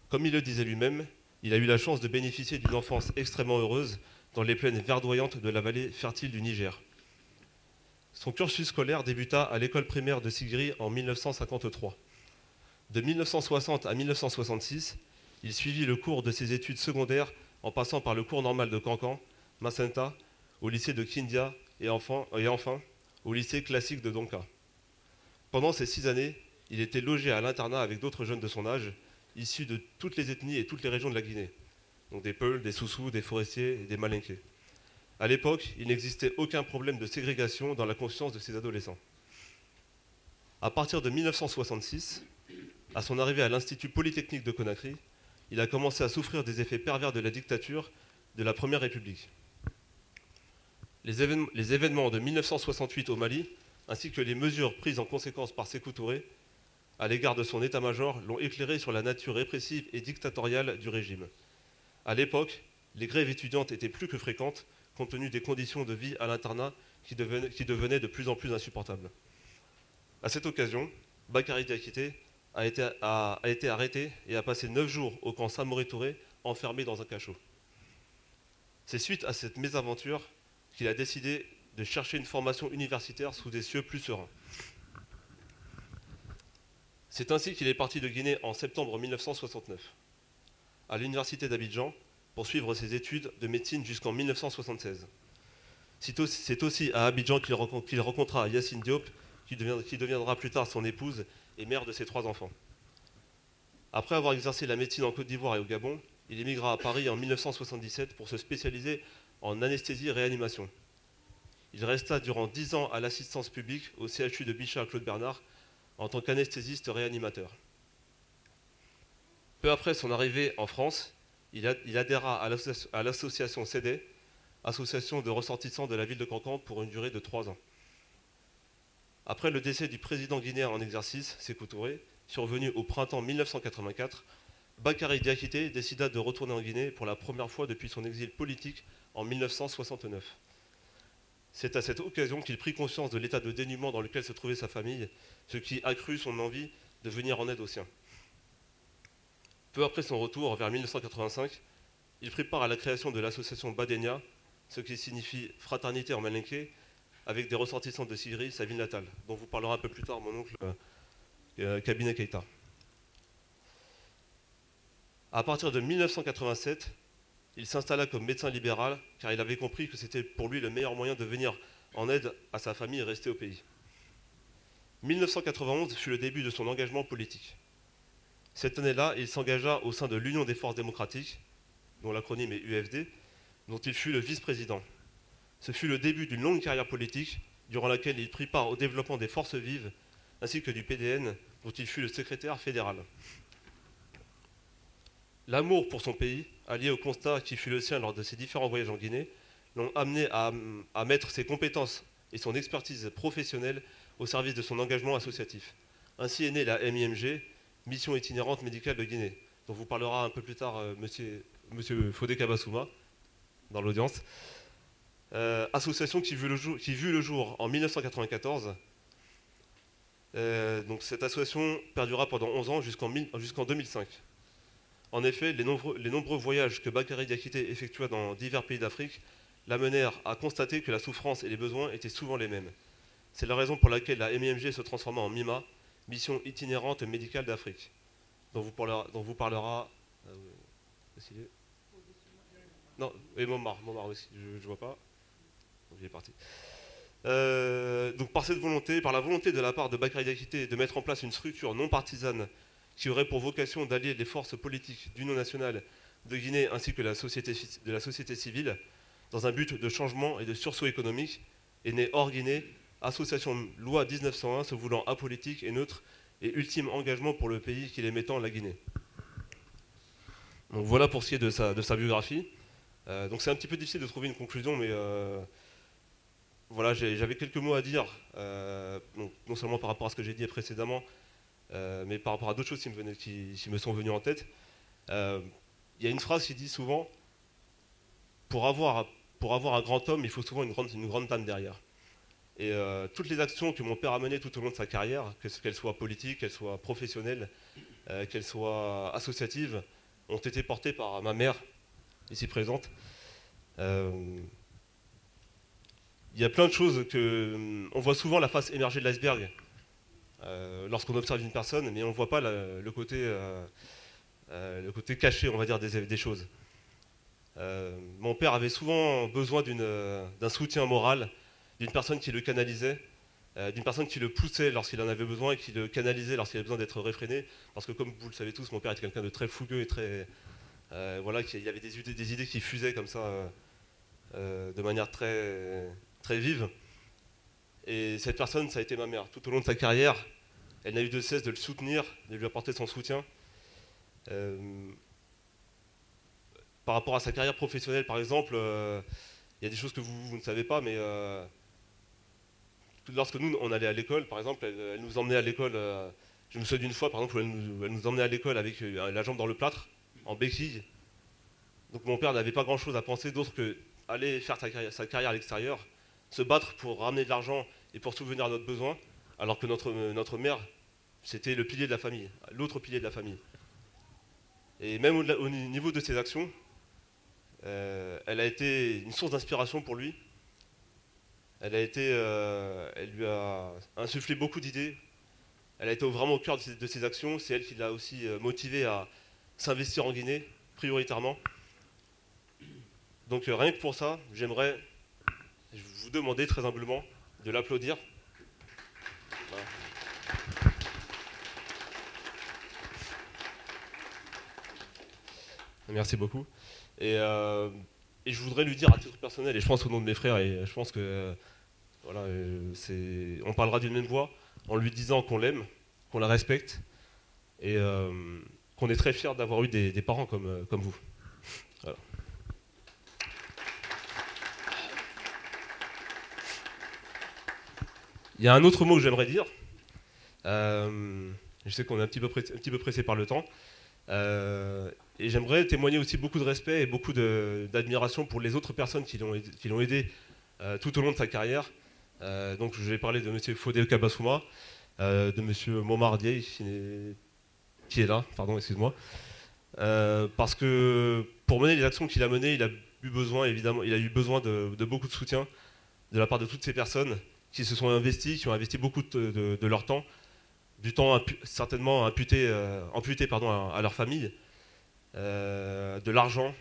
Comme il le disait lui-même, il a eu la chance de bénéficier d'une enfance extrêmement heureuse dans les plaines verdoyantes de la vallée fertile du Niger. Son cursus scolaire débuta à l'école primaire de Sigri en 1953. De 1960 à 1966, il suivit le cours de ses études secondaires en passant par le cours normal de Cancan, Macenta, au lycée de Kindia et enfin au lycée classique de Donka. Pendant ces 6 années, il était logé à l'internat avec d'autres jeunes de son âge, issus de toutes les ethnies et toutes les régions de la Guinée. Donc des Peuls, des Soussous, des Forestiers et des Malinqués. À l'époque, il n'existait aucun problème de ségrégation dans la conscience de ces adolescents. À partir de 1966, à son arrivée à l'Institut Polytechnique de Conakry, il a commencé à souffrir des effets pervers de la dictature de la Première République. Les événements de 1968 au Mali, ainsi que les mesures prises en conséquence par Sékou Touré à l'égard de son état-major, l'ont éclairé sur la nature répressive et dictatoriale du régime. À l'époque, les grèves étudiantes étaient plus que fréquentes, compte tenu des conditions de vie à l'internat qui devenaient de plus en plus insupportables. À cette occasion, Bakary Diakité a été arrêté et a passé 9 jours au camp Samori Touré, enfermé dans un cachot. C'est suite à cette mésaventure qu'il a décidé de chercher une formation universitaire sous des cieux plus sereins. C'est ainsi qu'il est parti de Guinée en septembre 1969, à l'université d'Abidjan, pour suivre ses études de médecine jusqu'en 1976. C'est aussi à Abidjan qu'il rencontra Yacine Diop, qui deviendra plus tard son épouse et mère de ses 3 enfants. Après avoir exercé la médecine en Côte d'Ivoire et au Gabon, il émigra à Paris en 1977 pour se spécialiser en anesthésie-réanimation. Il resta durant 10 ans à l'assistance publique au CHU de Bichat Claude Bernard en tant qu'anesthésiste réanimateur. Peu après son arrivée en France, il adhéra à l'association CEDE, association de ressortissants de la ville de Cancan, pour une durée de 3 ans. Après le décès du président guinéen en exercice, Sékou Touré, survenu au printemps 1984, Bakary Diakité décida de retourner en Guinée pour la première fois depuis son exil politique en 1969. C'est à cette occasion qu'il prit conscience de l'état de dénuement dans lequel se trouvait sa famille, ce qui accrut son envie de venir en aide aux siens. Peu après son retour, vers 1985, il prit part à la création de l'association Badenia, ce qui signifie fraternité en malinké, avec des ressortissants de Syrie, sa ville natale, dont vous parlera un peu plus tard mon oncle Kabinet Keïta. À partir de 1987, il s'installa comme médecin libéral, car il avait compris que c'était pour lui le meilleur moyen de venir en aide à sa famille et rester au pays. 1991 fut le début de son engagement politique. Cette année-là, il s'engagea au sein de l'Union des forces démocratiques, dont l'acronyme est UFD, dont il fut le vice-président. Ce fut le début d'une longue carrière politique, durant laquelle il prit part au développement des forces vives, ainsi que du PDN, dont il fut le secrétaire fédéral. L'amour pour son pays, allié au constat qui fut le sien lors de ses différents voyages en Guinée, l'ont amené à mettre ses compétences et son expertise professionnelle au service de son engagement associatif. Ainsi est née la MIMG, Mission itinérante médicale de Guinée, dont vous parlera un peu plus tard monsieur Fodé Kabassouma, dans l'audience. Association qui vit le jour en 1994. Donc cette association perdura pendant 11 ans jusqu'en 2005. En effet, les nombreux voyages que Bakary Diakité effectua dans divers pays d'Afrique l'amenèrent à constater que la souffrance et les besoins étaient souvent les mêmes. C'est la raison pour laquelle la MIMG se transforma en MIMA, Mission itinérante médicale d'Afrique, dont vous parlera non, et Momar aussi, je vois pas. Donc il est parti. Donc par la volonté de la part de Bakary Diakité de mettre en place une structure non partisane qui aurait pour vocation d'allier les forces politiques d'union nationale de Guinée ainsi que de la société civile, dans un but de changement et de sursaut économique, est née hors Guinée, association loi 1901 se voulant apolitique et neutre et ultime engagement pour le pays qu'il aimait la Guinée. Donc voilà pour ce qui est de sa biographie. Donc c'est un petit peu difficile de trouver une conclusion, mais voilà, j'avais quelques mots à dire, donc non seulement par rapport à ce que j'ai dit précédemment, mais par rapport à d'autres choses qui me sont venues en tête. Il y a une phrase qui dit souvent, pour avoir un grand homme, il faut souvent une grande dame derrière. Et toutes les actions que mon père a menées tout au long de sa carrière, qu'elles soient politiques, qu'elles soient professionnelles, qu'elles soient associatives, ont été portées par ma mère, ici présente. Il y a plein de choses on voit souvent la face émergée de l'iceberg lorsqu'on observe une personne, mais on ne voit pas le côté caché, on va dire, des choses. Mon père avait souvent besoin d'un soutien moral, d'une personne qui le canalisait, d'une personne qui le poussait lorsqu'il en avait besoin et qui le canalisait lorsqu'il avait besoin d'être réfréné. Parce que comme vous le savez tous, mon père était quelqu'un de très fougueux et très... voilà, il y avait des idées qui fusaient comme ça de manière très, très vive. Et cette personne, ça a été ma mère. Tout au long de sa carrière, elle n'a eu de cesse de le soutenir, de lui apporter son soutien. Par rapport à sa carrière professionnelle, par exemple, il y a des choses que vous ne savez pas, mais lorsque nous, on allait à l'école, par exemple, elle nous emmenait à l'école. Je me souviens d'une fois, par exemple, où elle nous emmenait à l'école avec la jambe dans le plâtre, en béquille. Donc mon père n'avait pas grand-chose à penser d'autre que aller faire sa carrière à l'extérieur, se battre pour ramener de l'argent et pour subvenir à notre besoin, alors que notre mère, c'était le pilier de la famille, l'autre pilier de la famille. Et même au niveau de ses actions, elle a été une source d'inspiration pour lui. Elle lui a insufflé beaucoup d'idées. Elle a été vraiment au cœur de ses actions. C'est elle qui l'a aussi motivé à s'investir en Guinée, prioritairement. Donc rien que pour ça, j'aimerais vous demander très humblement de l'applaudir. Voilà. Merci beaucoup. Et je voudrais lui dire à titre personnel, et je pense au nom de mes frères, et je pense que voilà, on parlera d'une même voix, en lui disant qu'on l'aime, qu'on la respecte, et qu'on est très fiers d'avoir eu des parents comme vous. Voilà. Il y a un autre mot que j'aimerais dire. Je sais qu'on est un petit peu pressé par le temps. Et j'aimerais témoigner aussi beaucoup de respect et beaucoup d'admiration pour les autres personnes qui l'ont aidé tout au long de sa carrière. Donc je vais parler de M. Fodé Kabassouma, de M. Momardier, qui est là, pardon, excuse-moi. Parce que pour mener les actions qu'il a menées, il a eu besoin de beaucoup de soutien de la part de toutes ces personnes qui se sont investies, qui ont investi beaucoup de leur temps, du temps certainement amputé à leur famille, de l'argent,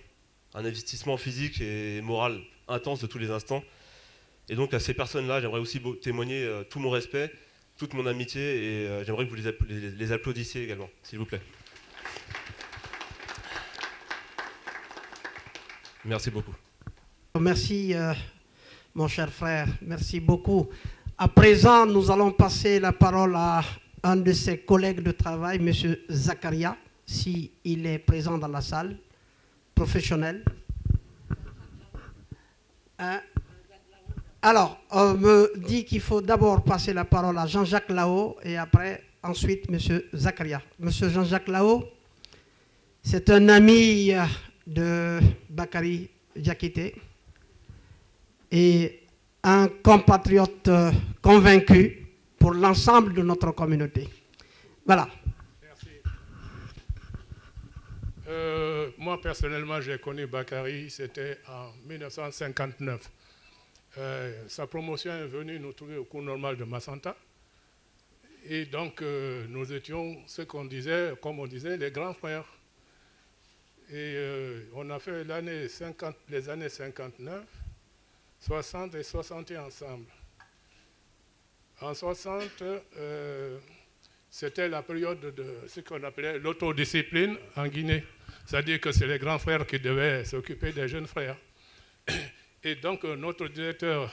un investissement physique et moral intense de tous les instants. Et donc à ces personnes-là, j'aimerais aussi témoigner tout mon respect, toute mon amitié, et j'aimerais que vous les applaudissiez également, s'il vous plaît. Merci beaucoup. Merci, mon cher frère, merci beaucoup. À présent, nous allons passer la parole à un de ses collègues de travail, M. Zakaria, s'il est présent dans la salle, professionnel. Alors, on me dit qu'il faut d'abord passer la parole à Jean-Jacques Lao et ensuite M. Zakaria. M. Jean-Jacques Lao, c'est un ami de Bakary Diakité et un compatriote convaincu pour l'ensemble de notre communauté. Voilà. Merci. Moi, personnellement, j'ai connu Bakary, c'était en 1959. Sa promotion est venue nous trouver au cours normal de Massanta. Et donc, nous étions ce qu'on disait, comme on disait, les grands frères. Et on a fait les années 59, 60 et 61 ensemble. En 60, c'était la période de ce qu'on appelait l'autodiscipline en Guinée. C'est-à-dire que c'est les grands frères qui devaient s'occuper des jeunes frères. Et donc, notre directeur,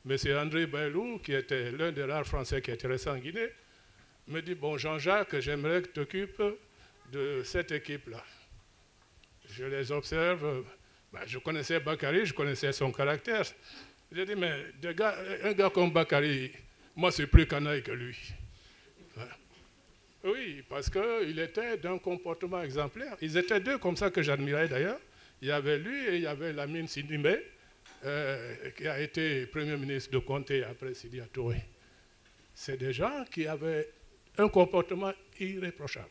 M. André Bailou, qui était l'un des rares Français qui était resté en Guinée, me dit, bon, Jean-Jacques, j'aimerais que tu t'occupes de cette équipe-là. Je les observe. Je connaissais Bakary, je connaissais son caractère. J'ai dit, mais un gars comme Bakary, moi, c'est plus canaille que lui. Oui, parce qu'il était d'un comportement exemplaire. Ils étaient deux comme ça que j'admirais d'ailleurs. Il y avait lui et il y avait Lamine Sidimé, qui a été Premier ministre de Comté après Sidi Touré. C'est des gens qui avaient un comportement irréprochable.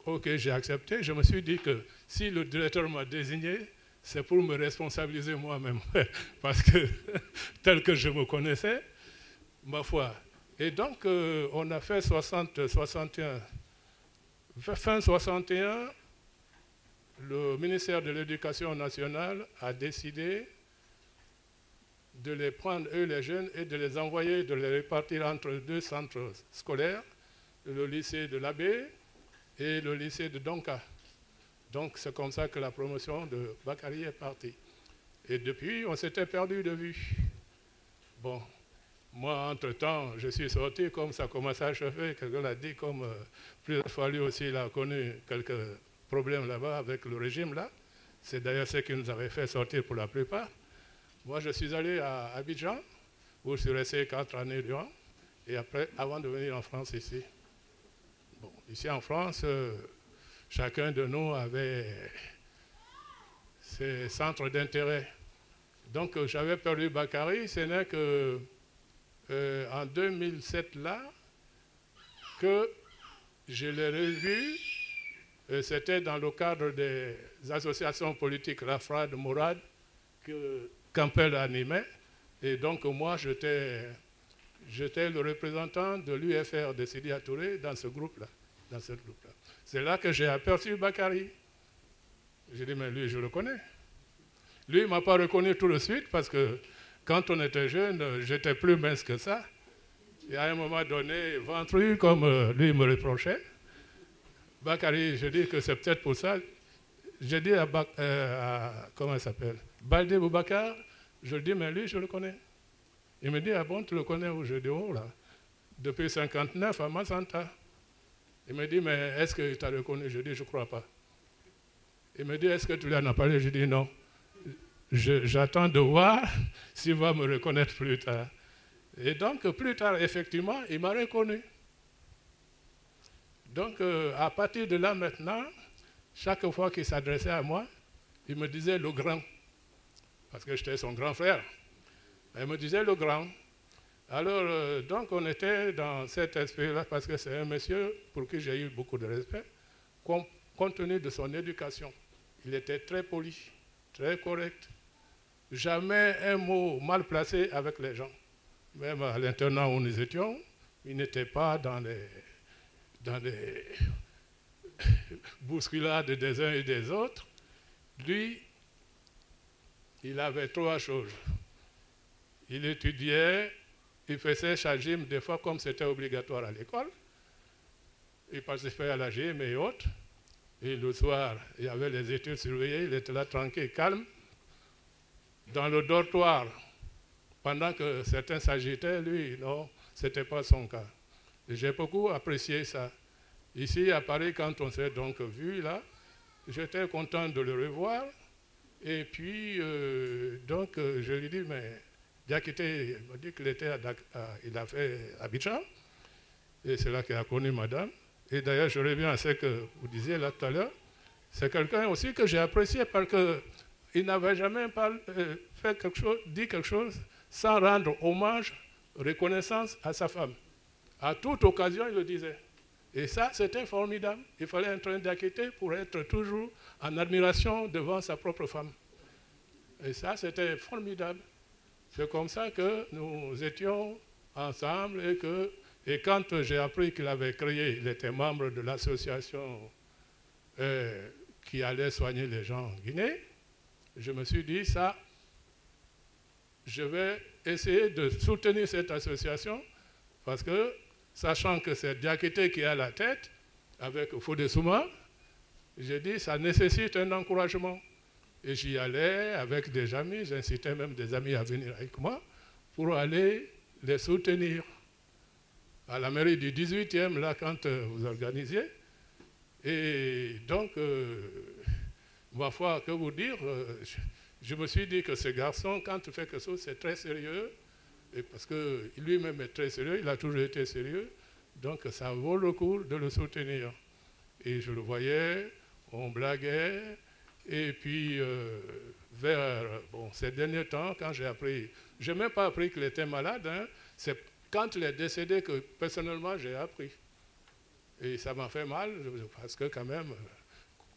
Ok, j'ai accepté. Je me suis dit que si le directeur m'a désigné, c'est pour me responsabiliser moi-même. Parce que tel que je me connaissais, ma foi. Et donc, on a fait 60, 61. Fin 61, le ministère de l'Éducation nationale a décidé de les prendre, eux les jeunes, et de les envoyer, de les répartir entre 2 centres scolaires, le lycée de l'Abbé et le lycée de Donka. Donc c'est comme ça que la promotion de Bakary est partie. Et depuis, on s'était perdu de vue. Bon, moi, entre-temps, je suis sorti, comme ça commençait à chauffer, quelqu'un l'a dit, comme plusieurs fois lui aussi, il a connu quelques problèmes là-bas avec le régime là. C'est d'ailleurs ce qui nous avait fait sortir pour la plupart. Moi, je suis allé à Abidjan, où je suis resté 4 années durant, et après, avant de venir en France ici. Bon, ici en France, chacun de nous avait ses centres d'intérêt. Donc, j'avais perdu Bakary, ce n'est que en 2007 là, que je l'ai revu. C'était dans le cadre des associations politiques, la FRAD, Mourad, que Campbell animait. Et donc, moi, j'étais le représentant de l'UFR de Sidi Touré dans ce groupe-là. C'est là que j'ai aperçu Bakary. J'ai dit, mais lui, je le connais. Lui, il ne m'a pas reconnu tout de suite parce que quand on était jeune, j'étais plus mince que ça. Et à un moment donné, ventru, comme lui me reprochait, Bakary, je dis que c'est peut-être pour ça. J'ai dit comment il s'appelle, Baldé Boubacar, je lui dis, mais lui, je le connais. Il me dit, ah bon, tu le connais où? Je dis, oh là, depuis 59 à Massanta. Il me dit, mais est-ce qu'il t'a reconnu? Je dis, je ne crois pas. Il me dit, est-ce que tu lui en as parlé? Je dis, non. J'attends de voir s'il va me reconnaître plus tard. Et donc, plus tard, effectivement, il m'a reconnu. Donc, à partir de là, maintenant, chaque fois qu'il s'adressait à moi, il me disait le grand, parce que j'étais son grand frère. Il me disait le grand. Alors, donc, on était dans cet esprit-là, parce que c'est un monsieur pour qui j'ai eu beaucoup de respect, compte tenu de son éducation. Il était très poli, très correct. Jamais un mot mal placé avec les gens. Même à l'internat où nous étions, il n'était pas dans les bousculades des uns et des autres. Lui, il avait 3 choses. Il étudiait, il faisait sa gym des fois comme c'était obligatoire à l'école. Il participait à la gym et autres. Et le soir, il y avait les études surveillées, il était là tranquille, calme. Dans le dortoir, pendant que certains s'agitaient, lui, non, ce n'était pas son cas. J'ai beaucoup apprécié ça. Ici, à Paris, quand on s'est donc vu là, j'étais content de le revoir. Et puis, je lui dis, mais Diakité, il m'a dit qu'il était il a fait Abidjan. Et c'est là qu'il a connu madame. Et d'ailleurs, je reviens à ce que vous disiez là tout à l'heure. C'est quelqu'un aussi que j'ai apprécié parce qu'il n'avait jamais dit quelque chose sans rendre hommage, reconnaissance à sa femme. À toute occasion, il le disait. Et ça, c'était formidable. Il fallait être un Diakité pour être toujours en admiration devant sa propre femme. Et ça, c'était formidable. C'est comme ça que nous étions ensemble et quand j'ai appris qu'il avait créé, il était membre de l'association qui allait soigner les gens en Guinée, je me suis dit, ça, je vais essayer de soutenir cette association parce que, sachant que c'est Diakité qui est à la tête, avec Fodé Souma, j'ai dit, ça nécessite un encouragement. Et j'y allais avec des amis, j'incitais même des amis à venir avec moi pour aller les soutenir. À la mairie du 18e, là, quand vous organisiez. Et donc, ma foi, que vous dire, je me suis dit que ce garçon, quand il fait quelque chose, c'est très sérieux. Et parce que lui-même est très sérieux, il a toujours été sérieux. Donc, ça vaut le coup de le soutenir. Et je le voyais, on blaguait. Et puis, vers ces derniers temps, quand j'ai appris, je n'ai même pas appris qu'il était malade, hein, c'est quand il est décédé que personnellement j'ai appris. Et ça m'a fait mal, parce que quand même,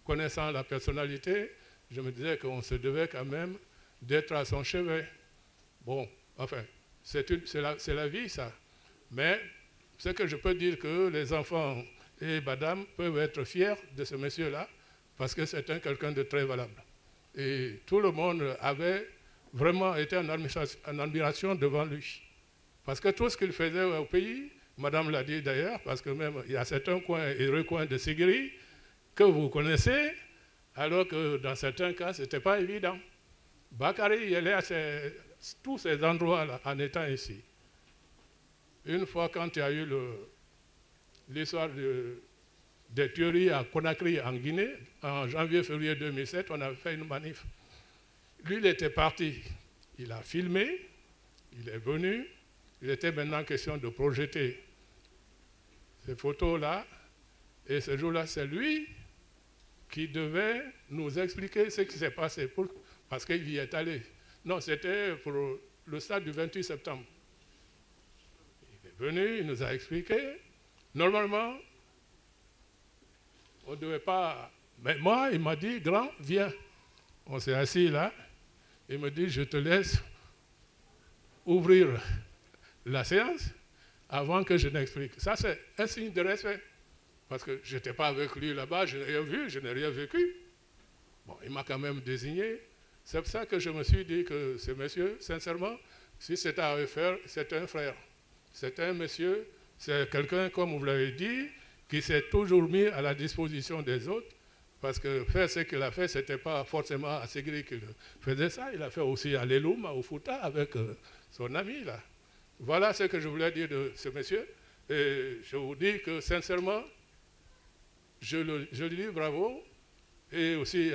connaissant la personnalité, je me disais qu'on se devait quand même d'être à son chevet. Bon, enfin, c'est la vie, ça. Mais ce que je peux dire que les enfants et madame peuvent être fiers de ce monsieur-là, parce que c'était quelqu'un de très valable. Et tout le monde avait vraiment été en admiration devant lui. Parce que tout ce qu'il faisait au pays, madame l'a dit d'ailleurs, parce que même il y a certains coins et recoins de Sigiri que vous connaissez, alors que dans certains cas, ce n'était pas évident. Bakary, il allait à tous ces endroits-là en étant ici. Une fois, quand il y a eu l'histoire des tueries à Conakry, en Guinée, en janvier-février 2007, on a fait une manif. Lui, il était parti. Il a filmé, il est venu. Il était maintenant question de projeter ces photos-là. Et ce jour-là, c'est lui qui devait nous expliquer ce qui s'est passé, parce qu'il y est allé. Non, c'était pour le stade du 28 septembre. Il est venu, il nous a expliqué. Normalement, on ne devait pas... Mais moi, il m'a dit, grand, viens. On s'est assis là. Il me dit, je te laisse ouvrir la séance avant que je n'explique. Ça, c'est un signe de respect. Parce que je n'étais pas avec lui là-bas, je n'ai rien vu, je n'ai rien vécu. Bon, il m'a quand même désigné. C'est pour ça que je me suis dit que ce monsieur, sincèrement, si c'était à refaire, c'est un frère. C'est un monsieur, c'est quelqu'un, comme vous l'avez dit, qui s'est toujours mis à la disposition des autres. Parce que faire ce qu'il a fait, ce n'était pas forcément à Ségri qu'il faisait ça. Il a fait aussi à Leloum, au Fouta, avec son ami là. Voilà ce que je voulais dire de ce monsieur. Et je vous dis que sincèrement, je lui dis bravo. Et aussi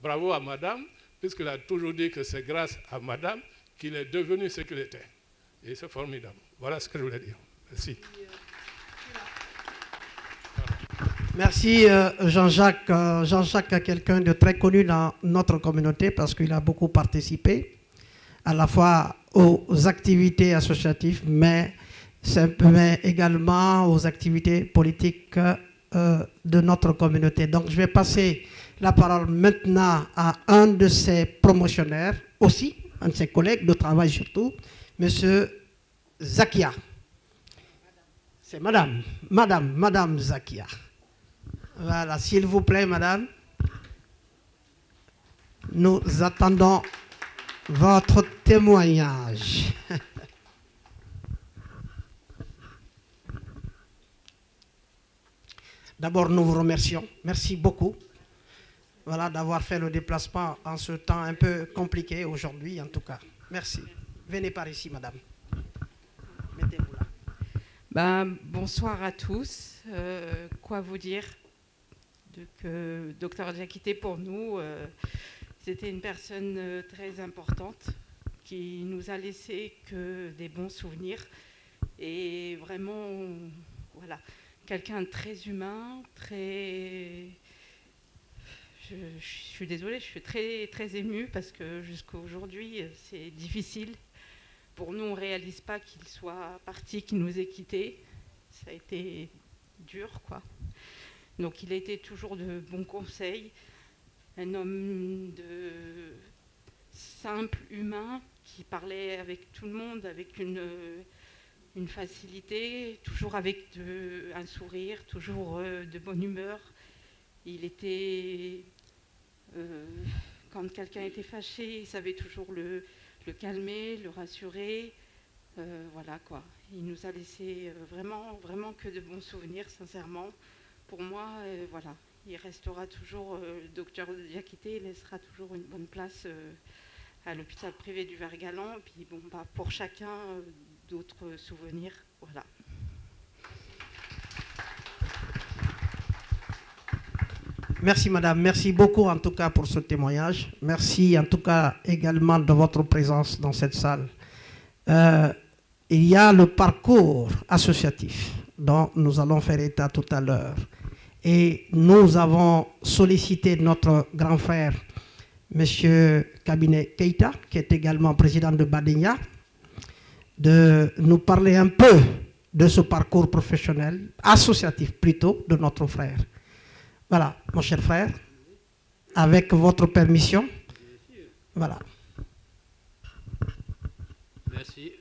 bravo à madame, puisqu'il a toujours dit que c'est grâce à madame qu'il est devenu ce qu'il était. Et c'est formidable. Voilà ce que je voulais dire. Merci. Merci Jean-Jacques. Jean-Jacques est quelqu'un de très connu dans notre communauté parce qu'il a beaucoup participé à la fois aux activités associatives, mais également aux activités politiques de notre communauté. Donc je vais passer la parole maintenant à un de ses promotionnaires, aussi, un de ses collègues de travail surtout, M. Zakia. C'est Madame Zakia. Voilà, s'il vous plaît, madame. Nous attendons votre témoignage. D'abord, nous vous remercions. Merci beaucoup, voilà, d'avoir fait le déplacement en ce temps un peu compliqué aujourd'hui, en tout cas. Merci. Venez par ici, madame. Mettez-vous là. Bonsoir à tous. Quoi vous dire? Docteur Diakité, pour nous, c'était une personne très importante qui nous a laissé que des bons souvenirs et vraiment, voilà, quelqu'un de très humain, très... Je suis désolée, je suis très, très émue parce que jusqu'à aujourd'hui, c'est difficile. Pour nous, on ne réalise pas qu'il soit parti, qu'il nous ait quittés. Ça a été dur, quoi. Donc il a été toujours de bons conseils, un homme simple, humain, qui parlait avec tout le monde, avec une facilité, toujours avec un sourire, toujours de bonne humeur. Il était, quand quelqu'un était fâché, il savait toujours le calmer, le rassurer. Voilà quoi. Il nous a laissé vraiment, vraiment que de bons souvenirs, sincèrement. Pour moi, voilà, il restera toujours, le docteur Diakité laissera toujours une bonne place à l'hôpital privé du Vert-Galant. Et puis bon, pour chacun, d'autres souvenirs, voilà. Merci madame, merci beaucoup en tout cas pour ce témoignage. Merci en tout cas également de votre présence dans cette salle. Il y a le parcours associatif dont nous allons faire état tout à l'heure. Et nous avons sollicité notre grand frère, M. Kabinet Keïta, qui est également président de Badenia, de nous parler un peu de ce parcours professionnel, associatif plutôt, de notre frère. Voilà, mon cher frère, avec votre permission. Voilà. Merci.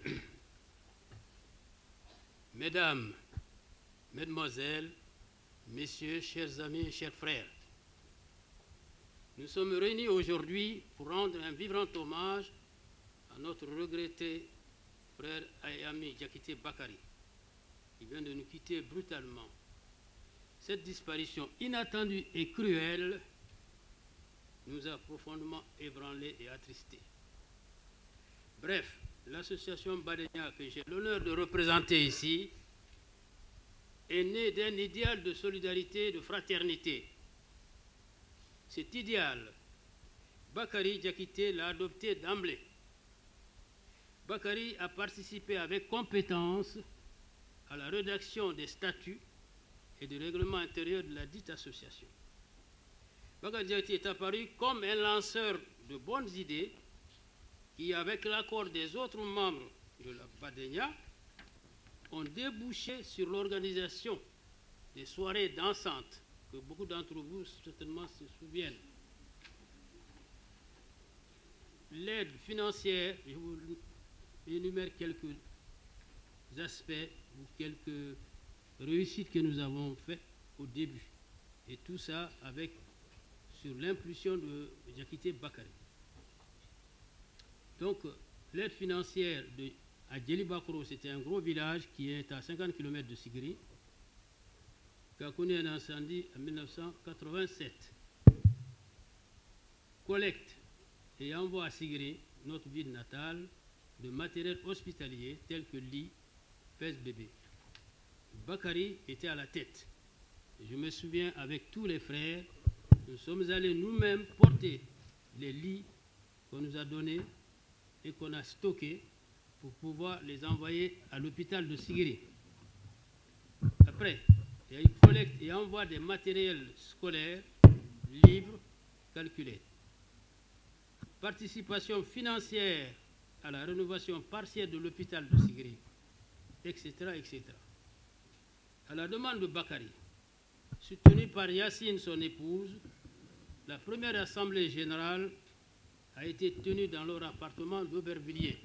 Mesdames, Mesdemoiselles, Messieurs, chers amis, chers frères, Nous sommes réunis aujourd'hui pour rendre un vibrant hommage à notre regretté frère et ami Diakité Bakary, qui vient de nous quitter brutalement. Cette disparition inattendue et cruelle nous a profondément ébranlés et attristés. Bref, l'association Badenia que j'ai l'honneur de représenter ici est née d'un idéal de solidarité et de fraternité. Cet idéal, Bakary Diakité l'a adopté d'emblée. Bakary a participé avec compétence à la rédaction des statuts et du règlement intérieur de la dite association. Bakary Diakité est apparu comme un lanceur de bonnes idées qui, avec l'accord des autres membres de la Badenia, ont débouché sur l'organisation des soirées dansantes que beaucoup d'entre vous certainement se souviennent. L'aide financière, je vous énumère quelques aspects ou quelques réussites que nous avons faites au début. Et tout ça avec, sur l'impulsion de Diakité Bakary. Donc, l'aide financière à Djeli-Bakro, c'était un gros village qui est à 50 km de Sigiri, qui a connu un incendie en 1987. Collecte et envoie à Sigiri, notre ville natale, de matériel hospitalier tel que lits, pèse-bébé. Bakary était à la tête. Je me souviens, avec tous les frères, nous sommes allés nous-mêmes porter les lits qu'on nous a donnés et qu'on a stockés pour pouvoir les envoyer à l'hôpital de Sigiri. Après, il collecte et envoie des matériels scolaires, livres, calculés. Participation financière à la rénovation partielle de l'hôpital de Sigiri, etc., etc. À la demande de Bakary, soutenue par Yacine, son épouse, la première assemblée générale a été tenue dans leur appartement d'Aubervilliers.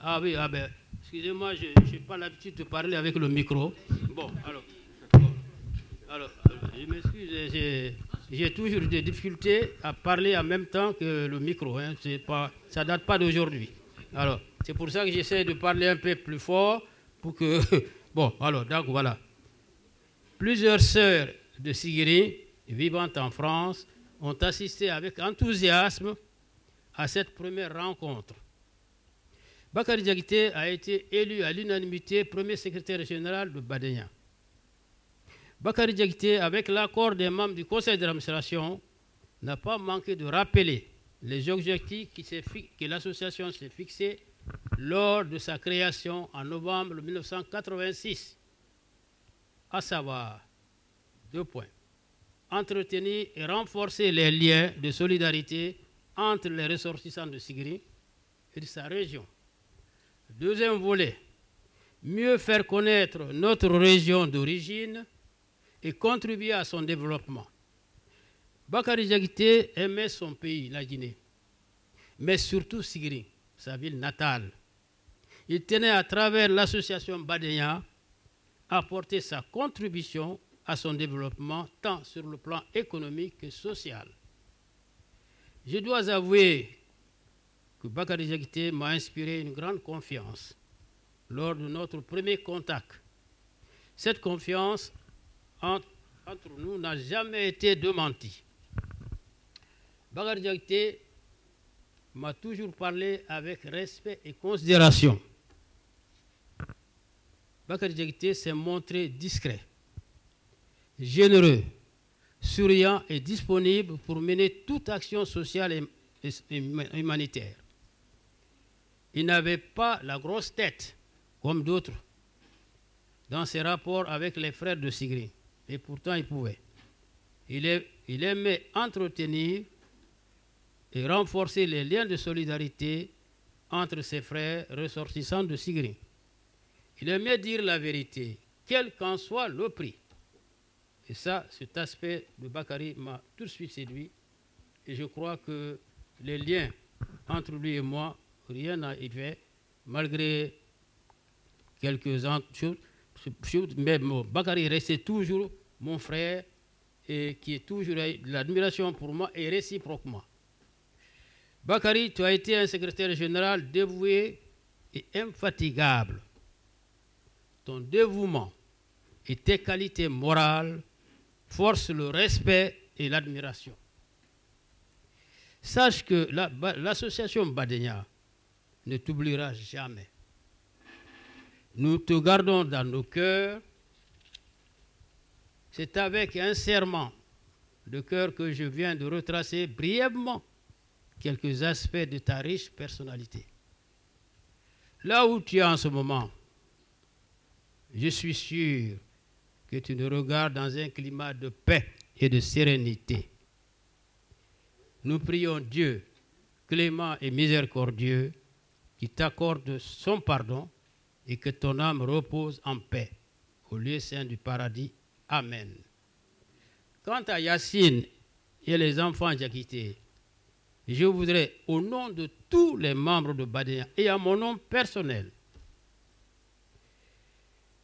Ah oui, excusez-moi, je n'ai pas l'habitude de parler avec le micro. Bon, alors je m'excuse, j'ai toujours des difficultés à parler en même temps que le micro. Hein. Ça ne date pas d'aujourd'hui. Alors, c'est pour ça que j'essaie de parler un peu plus fort pour que... Bon, alors, donc voilà. Plusieurs sœurs de Sigiri, vivant en France, ont assisté avec enthousiasme à cette première rencontre. Bakary Diakité a été élu à l'unanimité premier secrétaire général de Badenia. Bakary Diakité, avec l'accord des membres du conseil d'administration, n'a pas manqué de rappeler les objectifs que l'association s'est fixés lors de sa création en novembre 1986, à savoir 2 points. Entretenir et renforcer les liens de solidarité entre les ressortissants de Sigiri et de sa région. Deuxième volet, mieux faire connaître notre région d'origine et contribuer à son développement. Bakary Diakité aimait son pays, la Guinée, mais surtout Sigiri, sa ville natale. Il tenait à travers l'association Badenia à apporter sa contribution à son développement tant sur le plan économique que social. Je dois avouer que Bakary Diakité m'a inspiré une grande confiance lors de notre premier contact. Cette confiance entre nous n'a jamais été démentie. Bakary Diakité m'a toujours parlé avec respect et considération. Bakary Diakité s'est montré discret, généreux, souriant et disponible pour mener toute action sociale et humanitaire. Il n'avait pas la grosse tête, comme d'autres, dans ses rapports avec les frères de Sigiri, et pourtant il pouvait. Il aimait entretenir et renforcer les liens de solidarité entre ses frères ressortissants de Sigiri. Il aimait dire la vérité, quel qu'en soit le prix. Et ça, cet aspect de Bakary m'a tout de suite séduit. Et je crois que les liens entre lui et moi, rien n'a été fait, malgré quelques choses. Mais Bakary restait toujours mon frère et qui est toujours de l'admiration pour moi et réciproquement. Bakary, tu as été un secrétaire général dévoué et infatigable. Ton dévouement et tes qualités morales forcent le respect et l'admiration. Sache que l'association Badenya ne t'oubliera jamais. Nous te gardons dans nos cœurs. C'est avec un serment de cœur que je viens de retracer brièvement quelques aspects de ta riche personnalité. Là où tu es en ce moment, je suis sûr que tu nous regardes dans un climat de paix et de sérénité. Nous prions Dieu, clément et miséricordieux, qui t'accorde son pardon et que ton âme repose en paix au lieu saint du paradis. Amen. Quant à Yacine et les enfants Diakité, je voudrais, au nom de tous les membres de Badenya et à mon nom personnel,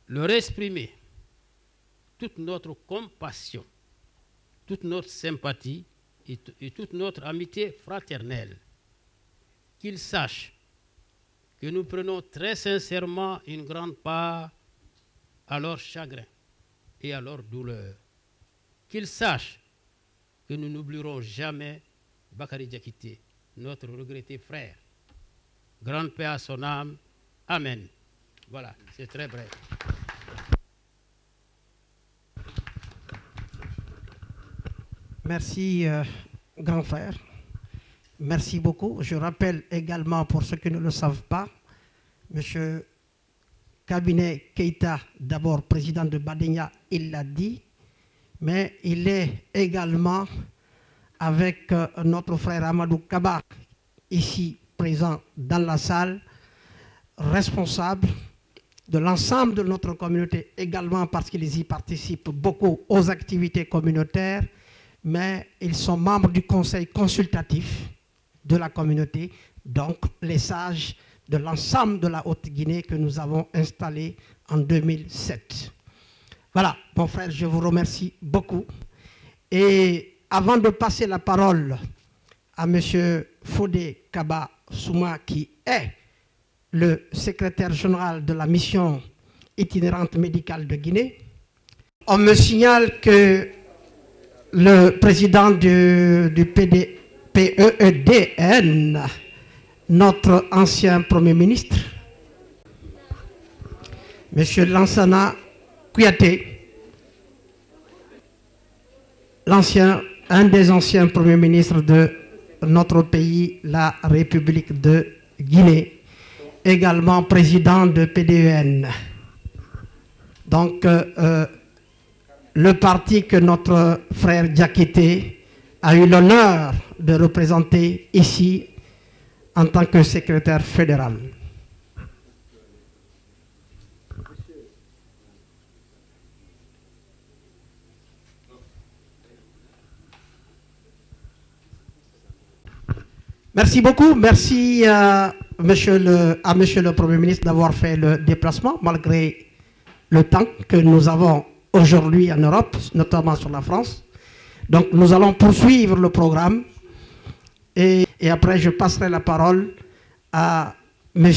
leur exprimer toute notre compassion, toute notre sympathie et toute notre amitié fraternelle. Qu'ils sachent que nous prenons très sincèrement une grande part à leur chagrin et à leur douleur. Qu'ils sachent que nous n'oublierons jamais Bakary Diakité, notre regretté frère. Grande paix à son âme. Amen. Voilà, c'est très bref. Merci, grand frère. Merci beaucoup. Je rappelle également, pour ceux qui ne le savent pas, M. Kabinet Keïta, d'abord président de Badenya, il l'a dit, mais il est également avec notre frère Amadou Kaba, ici présent dans la salle, responsable de l'ensemble de notre communauté, également parce qu'ils y participent beaucoup aux activités communautaires, mais ils sont membres du conseil consultatif de la communauté, donc les sages de l'ensemble de la Haute-Guinée que nous avons installé en 2007. Voilà, mon frère, je vous remercie beaucoup. Et avant de passer la parole à M. Fodé Kaba Souma, qui est le secrétaire général de la mission itinérante médicale de Guinée, on me signale que le président du PEDN, notre ancien Premier ministre, M. Lansana Kouyaté, un des anciens premiers ministres de notre pays, la République de Guinée, également président de PDEN. Donc, le parti que notre frère Diakité a eu l'honneur de représenter ici en tant que secrétaire fédéral. Merci beaucoup. Merci à Monsieur le Premier ministre d'avoir fait le déplacement, malgré le temps que nous avons aujourd'hui en Europe, notamment sur la France. Donc nous allons poursuivre le programme et après je passerai la parole à M.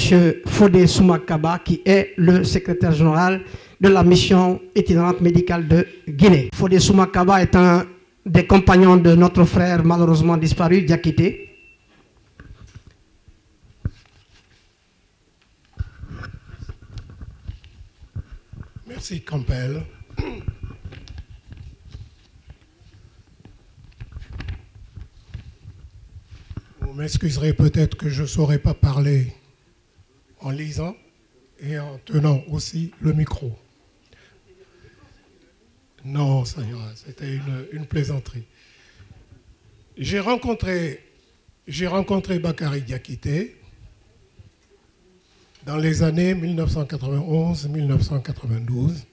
Fodé Souma Kaba, qui est le secrétaire général de la mission itinérante médicale de Guinée. Fodé Souma Kaba est un des compagnons de notre frère malheureusement disparu, Diakité. Merci Campbell. Vous m'excuserez peut-être que je ne saurais pas parler en lisant et en tenant aussi le micro. Non, ça ira, c'était une plaisanterie. J'ai rencontré Bakary Diakité dans les années 1991-1992,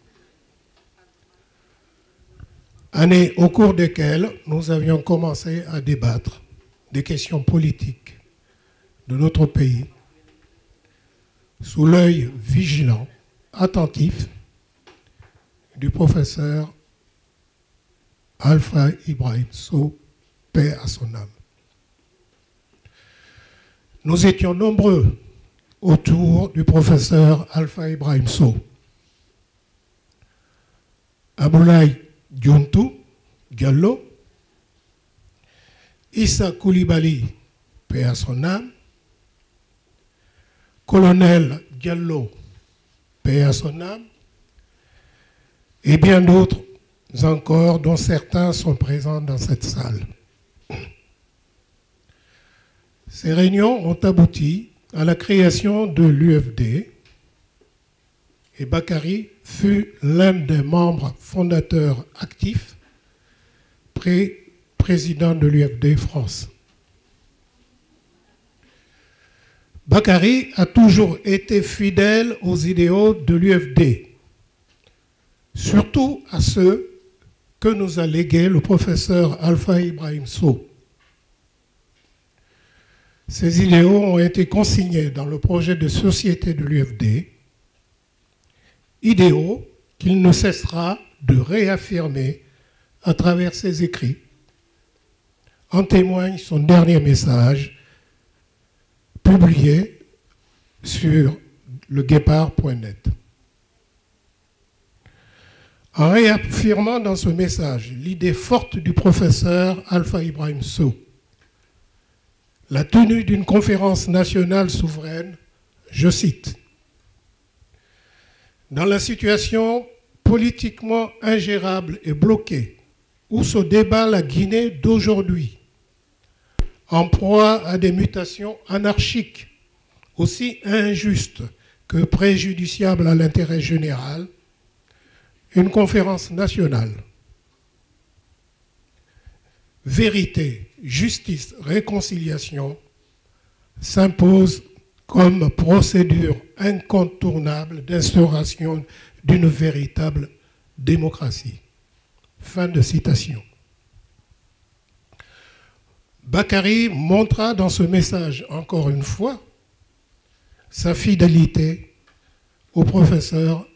années au cours desquelles nous avions commencé à débattre des questions politiques de notre pays sous l'œil vigilant, attentif du professeur Alpha Ibrahim Sow, paix à son âme. Nous étions nombreux autour du professeur Alpha Ibrahim Sow. Aboulaye Diallo, Issa Koulibaly, paix à son âme, Colonel Diallo, paix à son âme, et bien d'autres encore, dont certains sont présents dans cette salle. Ces réunions ont abouti à la création de l'UFD, et Bakary fut l'un des membres fondateurs actifs, président de l'UFD France. Bakary a toujours été fidèle aux idéaux de l'UFD, surtout à ceux que nous a légués le professeur Alpha Ibrahim Sow. Ces idéaux ont été consignés dans le projet de société de l'UFD, idéaux qu'il ne cessera de réaffirmer à travers ses écrits. En témoigne son dernier message publié sur leguépard.net. En réaffirmant dans ce message l'idée forte du professeur Alpha Ibrahim Sow, la tenue d'une conférence nationale souveraine, je cite, « Dans la situation politiquement ingérable et bloquée où se débat la Guinée d'aujourd'hui, en proie à des mutations anarchiques aussi injustes que préjudiciables à l'intérêt général, une conférence nationale, vérité, justice, réconciliation, s'impose comme procédure incontournable d'instauration d'une véritable démocratie. » Fin de citation. Bakary montra dans ce message, encore une fois, sa fidélité au professeur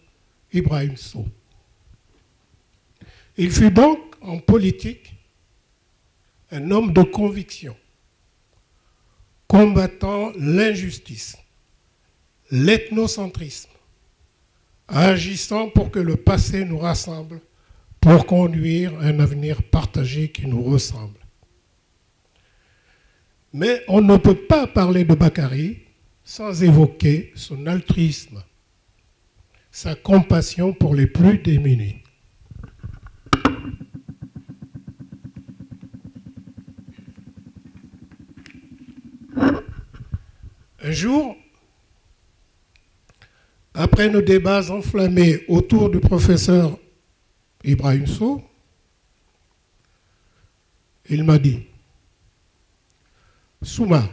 Ibrahim Sow. Il fut donc, en politique, un homme de conviction, combattant l'injustice, l'ethnocentrisme, agissant pour que le passé nous rassemble, pour conduire un avenir partagé qui nous ressemble. Mais on ne peut pas parler de Bakary sans évoquer son altruisme, sa compassion pour les plus démunis. Un jour, après nos débats enflammés autour du professeur Ibrahim Sow, il m'a dit, « Souma,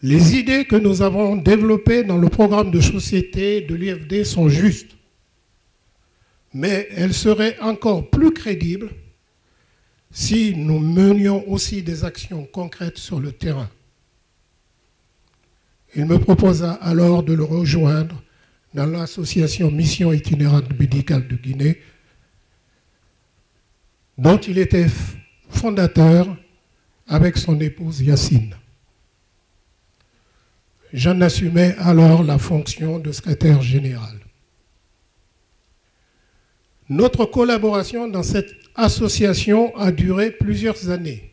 les idées que nous avons développées dans le programme de société de l'UFD sont justes, mais elles seraient encore plus crédibles si nous menions aussi des actions concrètes sur le terrain. » Il me proposa alors de le rejoindre dans l'association Mission itinérante médicale de Guinée, dont il était fondateur avec son épouse Yacine. J'en assumais alors la fonction de secrétaire général. Notre collaboration dans cette association a duré plusieurs années.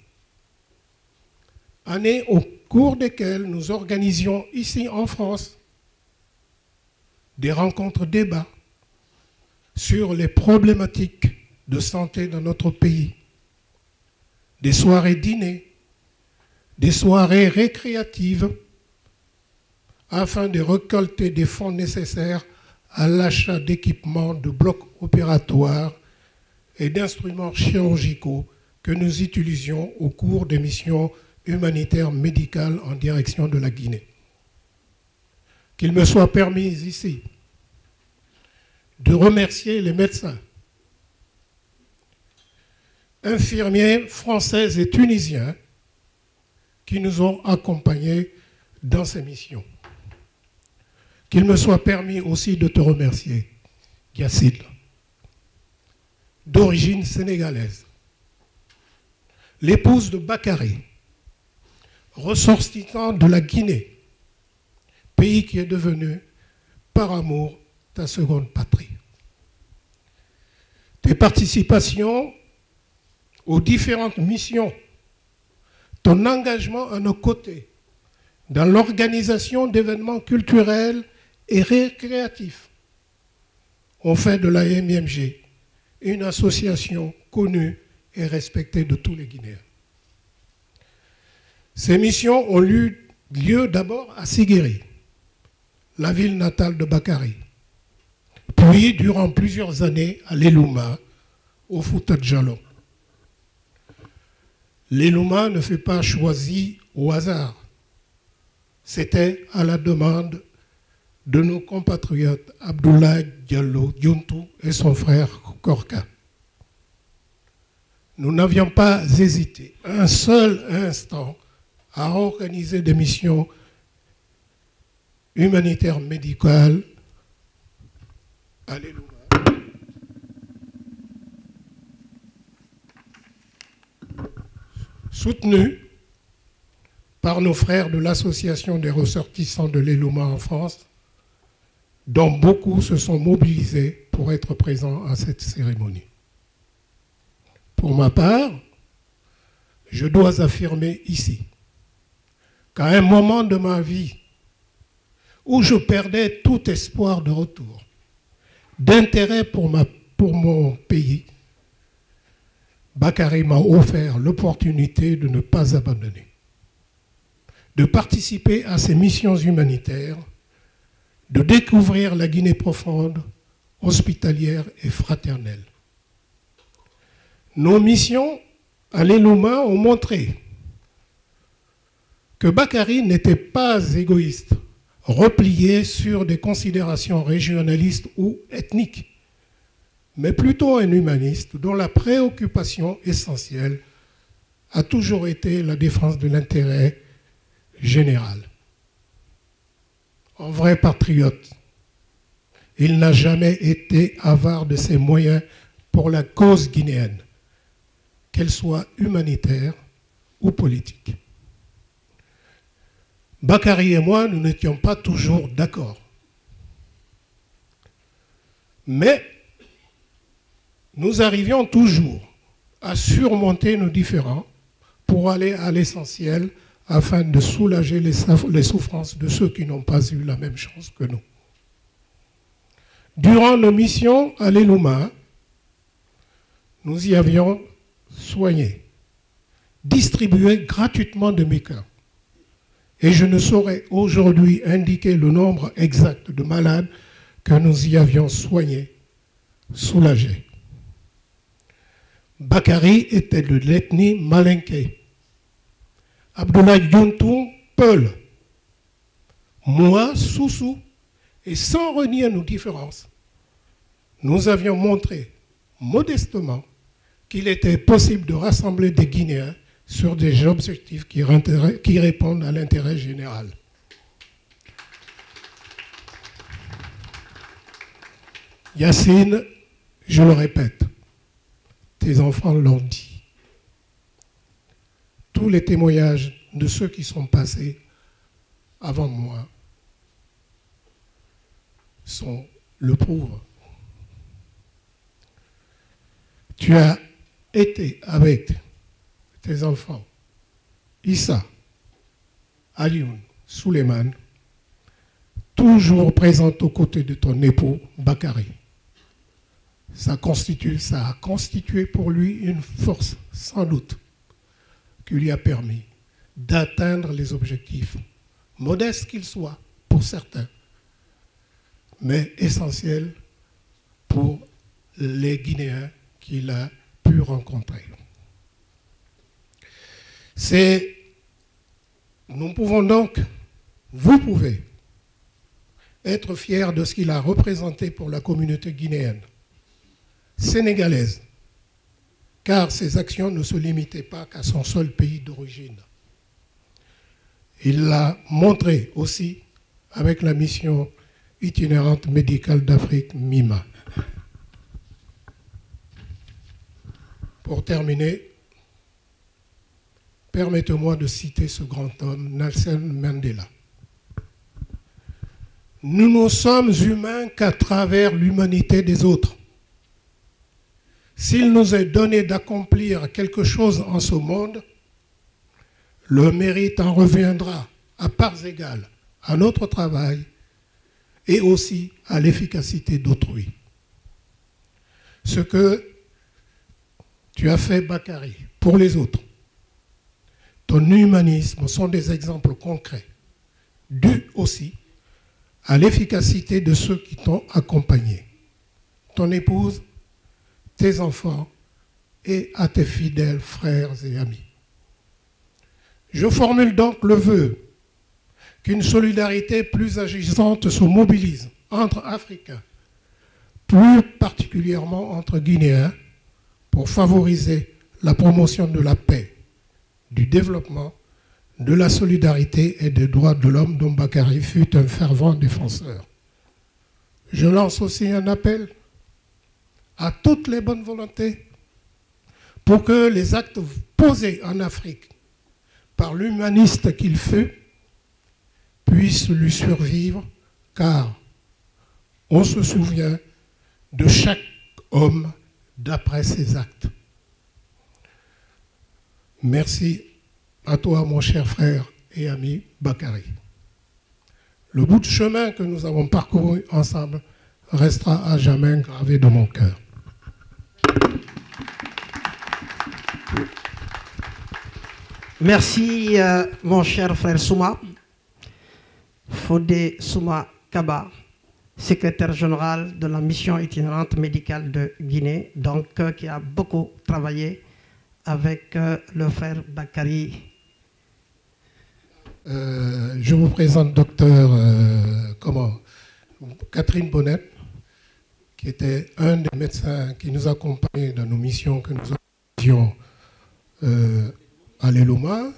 Années au cours desquelles nous organisions ici en France des rencontres débats sur les problématiques de santé dans notre pays, des soirées dîners, des soirées récréatives, afin de récolter des fonds nécessaires à l'achat d'équipements de blocs opératoires et d'instruments chirurgicaux que nous utilisions au cours des missions humanitaires médicales en direction de la Guinée. Qu'il me soit permis ici de remercier les médecins, infirmiers français et tunisiens qui nous ont accompagnés dans ces missions. Qu'il me soit permis aussi de te remercier, Yacine. d'origine sénégalaise, l'épouse de Bakary, ressortissant de la Guinée, pays qui est devenu, par amour, ta seconde patrie. Tes participations aux différentes missions, ton engagement à nos côtés dans l'organisation d'événements culturels et récréatifs ont fait de la MIMG une association connue et respectée de tous les Guinéens. Ces missions ont eu lieu d'abord à Siguiri, la ville natale de Bakary, puis durant plusieurs années à l'Elouma, au Fouta Djallon. L'Elouma ne fut pas choisi au hasard. C'était à la demande de nos compatriotes Abdoulaye Diallo Diuntou et son frère Korka. Nous n'avions pas hésité un seul instant à organiser des missions humanitaires médicales à l'Elouma. Soutenues par nos frères de l'Association des ressortissants de l'Elouma en France, dont beaucoup se sont mobilisés pour être présents à cette cérémonie. Pour ma part, je dois affirmer ici qu'à un moment de ma vie où je perdais tout espoir de retour, d'intérêt pour mon pays, Bakary m'a offert l'opportunité de ne pas abandonner, de participer à ces missions humanitaires, de découvrir la Guinée profonde, hospitalière et fraternelle. Nos missions à l'Elouma ont montré que Bakary n'était pas égoïste, replié sur des considérations régionalistes ou ethniques, mais plutôt un humaniste dont la préoccupation essentielle a toujours été la défense de l'intérêt général. Un vrai patriote, il n'a jamais été avare de ses moyens pour la cause guinéenne, qu'elle soit humanitaire ou politique. Bakary et moi, nous n'étions pas toujours d'accord. Mais nous arrivions toujours à surmonter nos différends pour aller à l'essentiel afin de soulager les souffrances de ceux qui n'ont pas eu la même chance que nous. Durant nos missions à l'Elouma, nous y avions soigné, distribué gratuitement de médicaments. Et je ne saurais aujourd'hui indiquer le nombre exact de malades que nous y avions soignés, soulagés. Bakary était de l'ethnie malinké. Abdoulaye Diuntou, Peul. Moi, Soussou. Et sans renier nos différences, nous avions montré modestement qu'il était possible de rassembler des Guinéens sur des objectifs qui répondent à l'intérêt général. Yacine, je le répète, tes enfants l'ont dit. Tous les témoignages de ceux qui sont passés avant moi le prouvent. Tu as été avec tes enfants, Issa, Alioune, Souleymane, toujours présente aux côtés de ton époux, Bakary. Ça a constitué pour lui une force, sans doute, qui lui a permis d'atteindre les objectifs, modestes qu'ils soient pour certains, mais essentiels pour les Guinéens qu'il a pu rencontrer. Nous pouvons donc, vous pouvez, être fiers de ce qu'il a représenté pour la communauté guinéenne, sénégalaise, car ses actions ne se limitaient pas qu'à son seul pays d'origine. Il l'a montré aussi avec la mission itinérante médicale d'Afrique, MIMA. Pour terminer, permettez-moi de citer ce grand homme, Nelson Mandela. Nous ne sommes humains qu'à travers l'humanité des autres. S'il nous est donné d'accomplir quelque chose en ce monde, le mérite en reviendra à parts égales à notre travail et aussi à l'efficacité d'autrui. Ce que tu as fait, Bakary, pour les autres, ton humanisme sont des exemples concrets, dus aussi à l'efficacité de ceux qui t'ont accompagné, ton épouse, tes enfants et à tes fidèles frères et amis. Je formule donc le vœu qu'une solidarité plus agissante se mobilise entre Africains, plus particulièrement entre Guinéens, pour favoriser la promotion de la paix, du développement, de la solidarité et des droits de l'homme dont Bakary fut un fervent défenseur. Je lance aussi un appel à toutes les bonnes volontés pour que les actes posés en Afrique par l'humaniste qu'il fut puissent lui survivre, car on se souvient de chaque homme d'après ses actes. Merci à toi, mon cher frère et ami Bakary. Le bout de chemin que nous avons parcouru ensemble restera à jamais gravé dans mon cœur. Merci, mon cher frère Souma, Fodé Souma Kaba, secrétaire général de la mission itinérante médicale de Guinée, donc qui a beaucoup travaillé avec le frère Bakary. Je vous présente docteur Catherine Bonnet, qui était un des médecins qui nous accompagnait dans nos missions que nous avions à l'Eloma.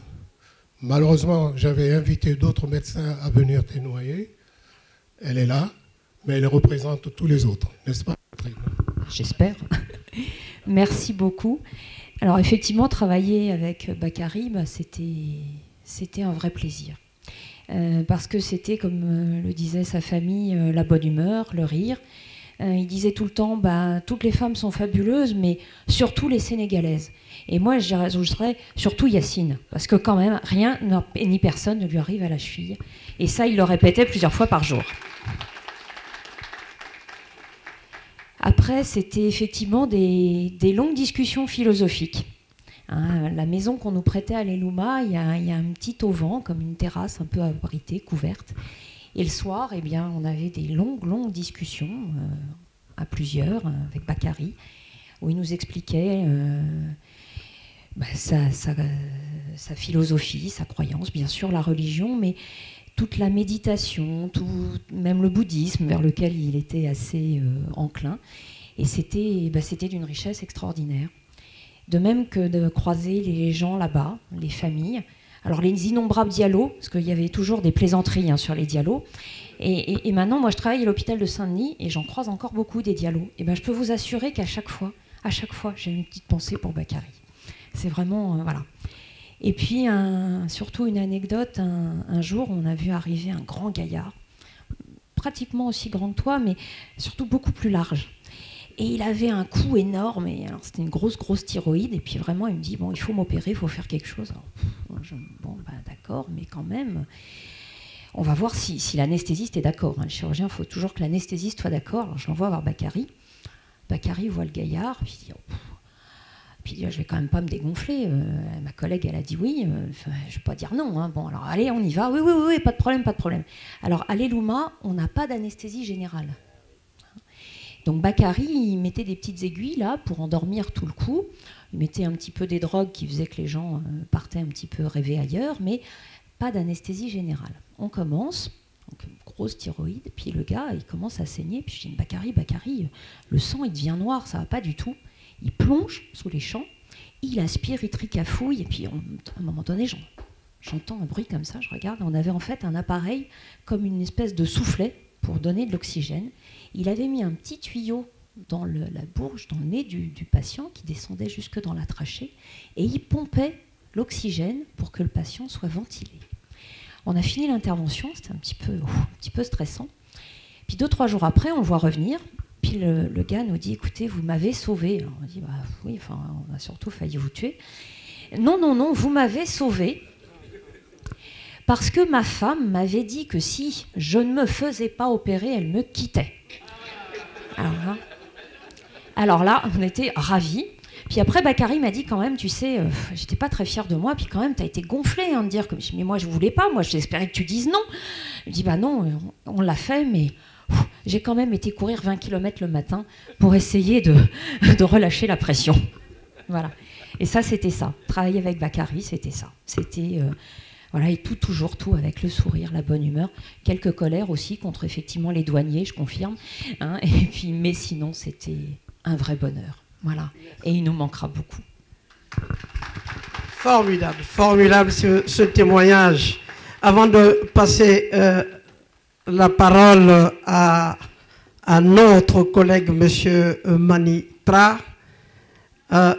Malheureusement, j'avais invité d'autres médecins à venir témoigner. Elle est là, mais elle représente tous les autres, n'est-ce pas, Catherine? J'espère. Merci beaucoup. Alors effectivement, travailler avec Bakary, c'était un vrai plaisir. Parce que c'était, comme le disait sa famille, la bonne humeur, le rire. Il disait tout le temps, toutes les femmes sont fabuleuses, mais surtout les Sénégalaises. Et moi, j'ajouterais surtout Yacine, parce que quand même, rien ni personne ne lui arrive à la cheville. Et ça, il le répétait plusieurs fois par jour. Après, c'était effectivement des longues discussions philosophiques. Hein, la maison qu'on nous prêtait à l'Elouma, il y a un petit auvent, comme une terrasse un peu abritée, couverte. Et le soir, eh bien, on avait des longues discussions à plusieurs avec Bakary, où il nous expliquait sa philosophie, sa croyance, bien sûr la religion, mais toute la méditation, même le bouddhisme vers lequel il était assez enclin. Et c'était d'une richesse extraordinaire. De même que de croiser les gens là-bas, les familles. Alors les innombrables dialos, parce qu'il y avait toujours des plaisanteries sur les dialos. Et maintenant, moi je travaille à l'hôpital de Saint-Denis et j'en croise encore beaucoup des dialos. Et je peux vous assurer qu'à chaque fois, j'ai une petite pensée pour Bakary. C'est vraiment, voilà. Et puis, surtout une anecdote, un jour, on a vu arriver un grand gaillard, pratiquement aussi grand que toi, mais surtout beaucoup plus large. Et il avait un cou énorme, et alors c'était une grosse thyroïde, et puis vraiment, il me dit, bon, il faut m'opérer, il faut faire quelque chose. Alors, d'accord, mais quand même, on va voir si l'anesthésiste est d'accord. Le chirurgien, il faut toujours que l'anesthésiste soit d'accord. Alors, je l'envoie voir Bakary. Bakary voit le gaillard, puis il dit, puis je vais quand même pas me dégonfler. Ma collègue, elle a dit oui. Je vais pas dire non. Hein. Bon, alors allez, on y va. Oui, pas de problème. Alors à l'Elouma, on n'a pas d'anesthésie générale. Donc Bakary, il mettait des petites aiguilles là pour endormir tout le cou. Il mettait un petit peu des drogues qui faisaient que les gens partaient un petit peu rêver ailleurs, mais pas d'anesthésie générale. On commence. Donc une grosse thyroïde, puis le gars, il commence à saigner. Puis je dis Bakary, le sang, il devient noir, ça va pas du tout. Il plonge sous les champs, il aspire, il tricafouille, et puis à un moment donné, j'entends un bruit comme ça, je regarde, on avait en fait un appareil comme une espèce de soufflet pour donner de l'oxygène. Il avait mis un petit tuyau dans la bourge, dans le nez du patient, qui descendait jusque dans la trachée, et il pompait l'oxygène pour que le patient soit ventilé. On a fini l'intervention, c'était un petit peu stressant. Puis 2-3 jours après, on le voit revenir, puis le gars nous dit « Écoutez, vous m'avez sauvé ». Alors on dit bah, « Oui, enfin, on a surtout failli vous tuer ». « Non, non, non, vous m'avez sauvé parce que ma femme m'avait dit que si je ne me faisais pas opérer, elle me quittait. » Alors là, on était ravis. Puis après, Bakary m'a dit quand même, tu sais, j'étais pas très fière de moi, puis quand même, tu as été gonflé de dire que mais moi, je voulais pas, moi, j'espérais que tu dises non. Je dis, bah non, on l'a fait, mais j'ai quand même été courir 20 km le matin pour essayer de relâcher la pression. Voilà. Et ça, c'était ça. Travailler avec Bakary, c'était ça. C'était, voilà, et toujours tout avec le sourire, la bonne humeur. Quelques colères aussi contre, effectivement, les douaniers, je confirme. Hein, et puis, mais sinon, c'était un vrai bonheur. Voilà. Et il nous manquera beaucoup. Formidable, formidable ce témoignage. Avant de passer la parole à notre collègue, M. Mani Tra,